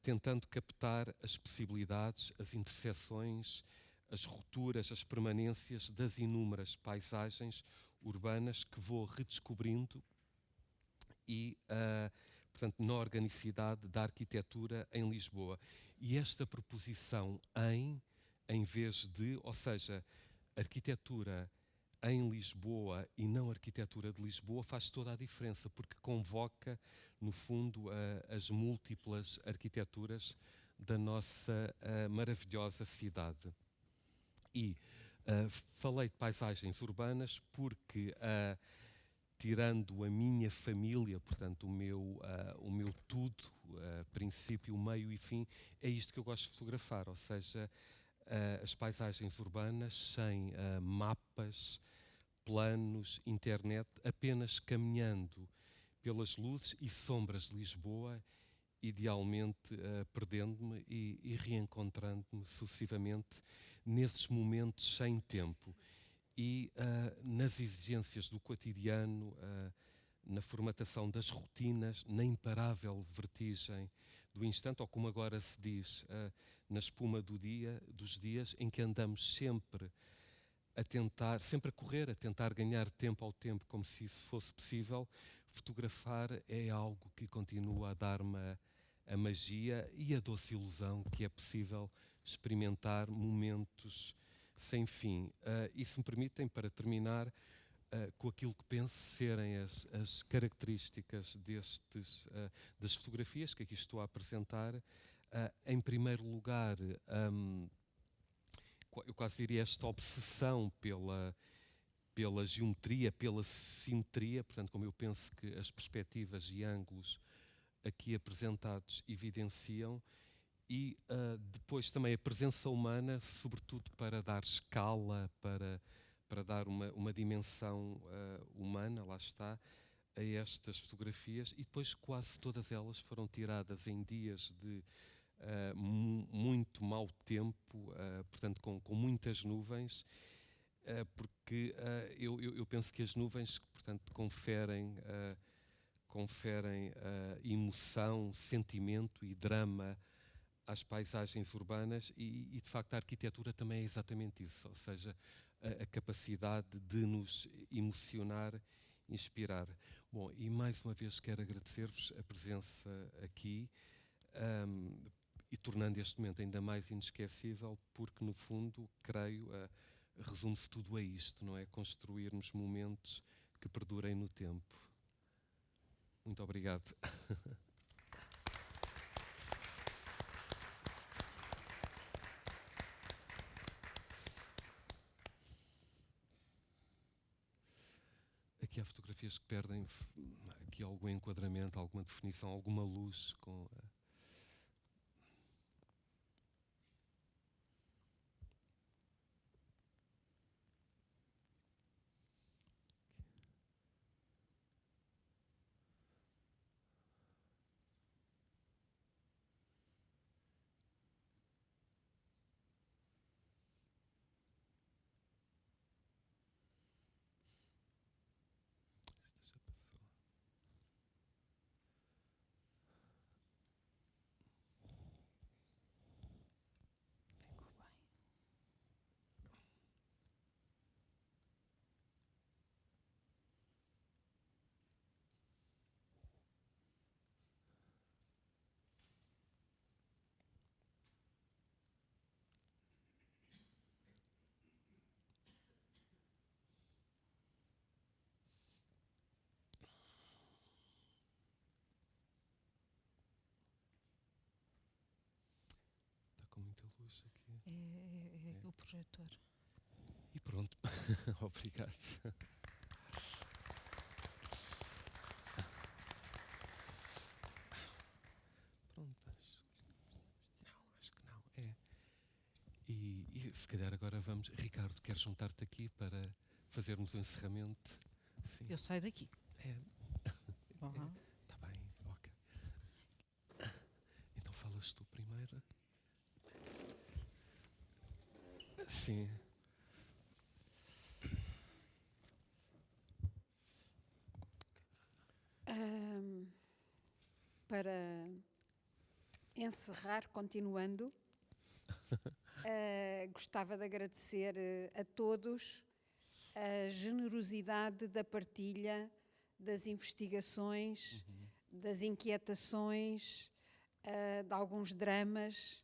tentando captar as possibilidades, as interseções, as rupturas, as permanências das inúmeras paisagens urbanas que vou redescobrindo e, portanto, na organicidade da arquitetura em Lisboa. E esta proposição em vez de, ou seja, arquitetura em Lisboa e não arquitetura de Lisboa, faz toda a diferença, porque convoca, no fundo, as múltiplas arquiteturas da nossa maravilhosa cidade. E falei de paisagens urbanas porque, tirando a minha família, portanto, o meu tudo, princípio, meio e fim, é isto que eu gosto de fotografar, ou seja, as paisagens urbanas sem mapas, planos, internet, apenas caminhando pelas luzes e sombras de Lisboa, idealmente perdendo-me e reencontrando-me sucessivamente nesses momentos sem tempo e nas exigências do cotidiano, na formatação das rotinas, na imparável vertigem do instante, ou como agora se diz, na espuma dos dias, em que andamos sempre a correr, a tentar ganhar tempo ao tempo, como se isso fosse possível. Fotografar é algo que continua a dar-me a magia e a doce ilusão que é possível experimentar momentos sem fim. E se me permitem, para terminar, com aquilo que penso serem as características das fotografias que aqui estou a apresentar, em primeiro lugar, eu quase diria esta obsessão pela geometria, pela simetria, portanto, como eu penso que as perspectivas e ângulos aqui apresentados evidenciam, e depois também a presença humana, sobretudo para dar escala, para dar uma dimensão humana, lá está, a estas fotografias, e depois quase todas elas foram tiradas em dias de muito mau tempo, portanto com muitas nuvens, porque eu penso que as nuvens, portanto, conferem emoção, sentimento e drama às paisagens urbanas e de facto a arquitetura também é exatamente isso, ou seja, a capacidade de nos emocionar, inspirar. Bom, e mais uma vez quero agradecer-vos a presença aqui, e tornando este momento ainda mais inesquecível, porque no fundo, creio, resume-se tudo a isto, não é? Construirmos momentos que perdurem no tempo. Muito obrigado. Aqui há fotografias que perdem aqui algum enquadramento, alguma definição, alguma luz com... Com muita luz aqui.
É o projetor.
E pronto. Obrigado. Pronto, acho que não. É. E se calhar agora vamos... Ricardo, queres juntar-te aqui para fazermos o encerramento Sim.
Eu saio daqui.
Está bem, ok. Então falas tu primeiro? Sim.
Para encerrar, continuando, gostava de agradecer a todos a generosidade da partilha das investigações, das inquietações, de alguns dramas,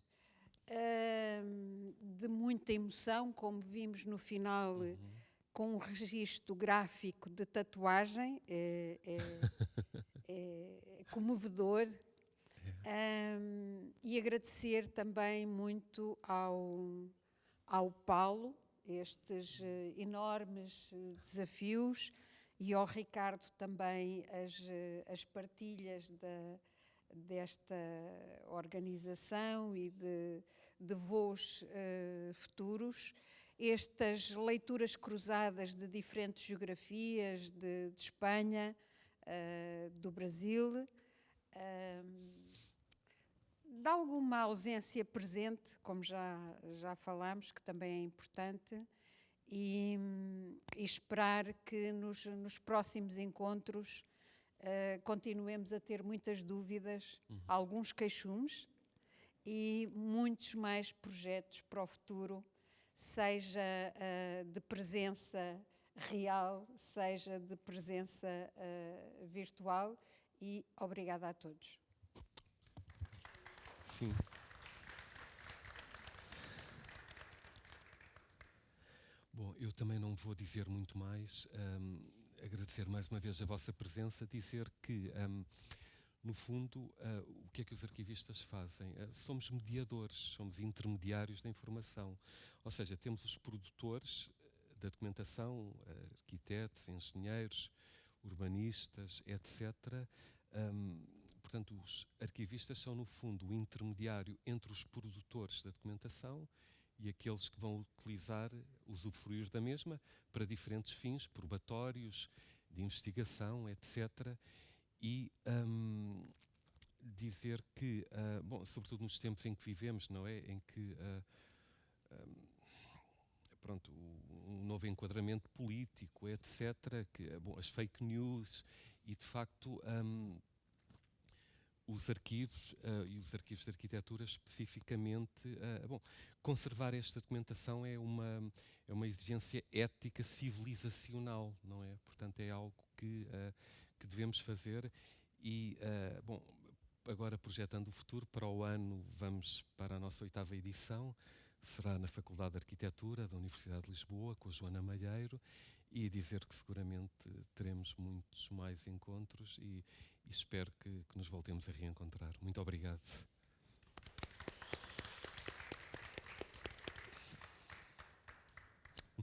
de muita emoção, como vimos no final, com um registro gráfico de tatuagem, é comovedor. E agradecer também muito ao Paulo estes enormes desafios e ao Ricardo também as partilhas desta organização e de voos futuros, estas leituras cruzadas de diferentes geografias de Espanha, do Brasil, de alguma ausência presente, como já falámos, que também é importante, e esperar que nos próximos encontros continuemos a ter muitas dúvidas, alguns queixumes e muitos mais projetos para o futuro, seja de presença real, seja de presença virtual, e obrigada a todos.
Sim. Bom, eu também não vou dizer muito mais, agradecer mais uma vez a vossa presença, dizer que, no fundo, o que é que os arquivistas fazem? Somos mediadores, somos intermediários da informação, ou seja, temos os produtores da documentação, arquitetos, engenheiros, urbanistas, etc. Portanto, os arquivistas são, no fundo, o intermediário entre os produtores da documentação e aqueles que vão utilizar, usufruir da mesma para diferentes fins, probatórios, de investigação, etc. E dizer que, bom, sobretudo nos tempos em que vivemos, não é? Em que pronto, um novo enquadramento político, etc., que, bom, as fake news e, de facto, os arquivos e os arquivos de arquitetura especificamente, bom, conservar esta documentação é uma exigência ética civilizacional, não é? Portanto, é algo que devemos fazer e, bom, agora projetando o futuro, para o ano vamos para a nossa 8ª edição, será na Faculdade de Arquitetura da Universidade de Lisboa, com a Joana Malheiro, e dizer que seguramente teremos muitos mais encontros e espero que nos voltemos a reencontrar. Muito obrigado.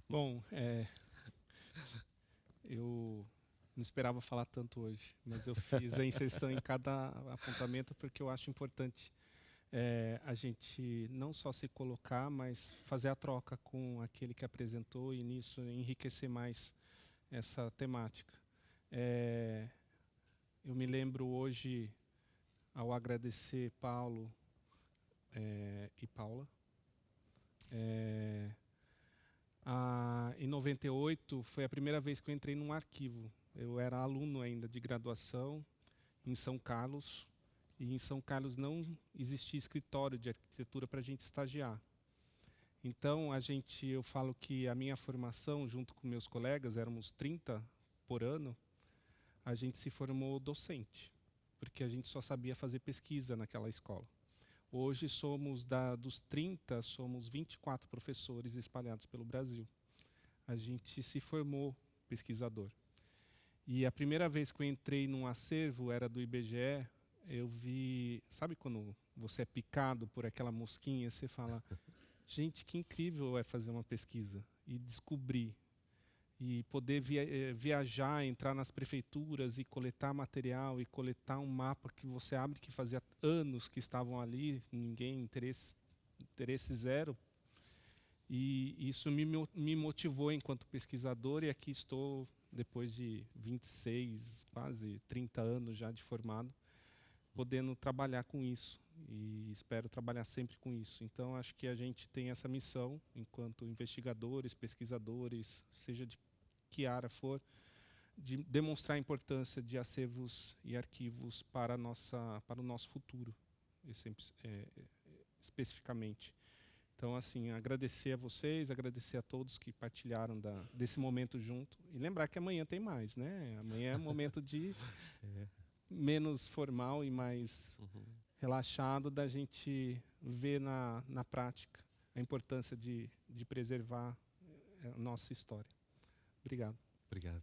Bom, eu não esperava falar tanto hoje, mas eu fiz a inserção em cada apontamento porque eu acho importante a gente não só se colocar, mas fazer a troca com aquele que apresentou e nisso enriquecer mais essa temática. Eu me lembro hoje, ao agradecer Paulo e Paula, em 98 foi a primeira vez que eu entrei num arquivo. Eu era aluno ainda de graduação em São Carlos, e em São Carlos não existia escritório de arquitetura para a gente estagiar. Então, eu falo que a minha formação, junto com meus colegas, éramos 30 por ano, a gente se formou docente, porque a gente só sabia fazer pesquisa naquela escola. Hoje, dos 30, somos 24 professores espalhados pelo Brasil. A gente se formou pesquisador. E a primeira vez que eu entrei num acervo, era do IBGE, eu vi, sabe quando você é picado por aquela mosquinha, você fala, gente, que incrível é fazer uma pesquisa e descobrir, e poder viajar, entrar nas prefeituras e coletar material, e coletar um mapa que você abre, que fazia anos que estavam ali, ninguém, interesse zero. E isso me motivou enquanto pesquisador, e aqui estou depois de 26, quase 30 anos já de formado, podendo trabalhar com isso. E espero trabalhar sempre com isso. Então, acho que a gente tem essa missão, enquanto investigadores, pesquisadores, seja de que área for, de demonstrar a importância de acervos e arquivos para o nosso futuro, especificamente. Então, assim, agradecer a vocês, agradecer a todos que partilharam desse momento junto. E lembrar que amanhã tem mais, né? Amanhã é um momento de menos formal e mais relaxado da gente ver na prática a importância de preservar a nossa história. Obrigado.
Obrigado.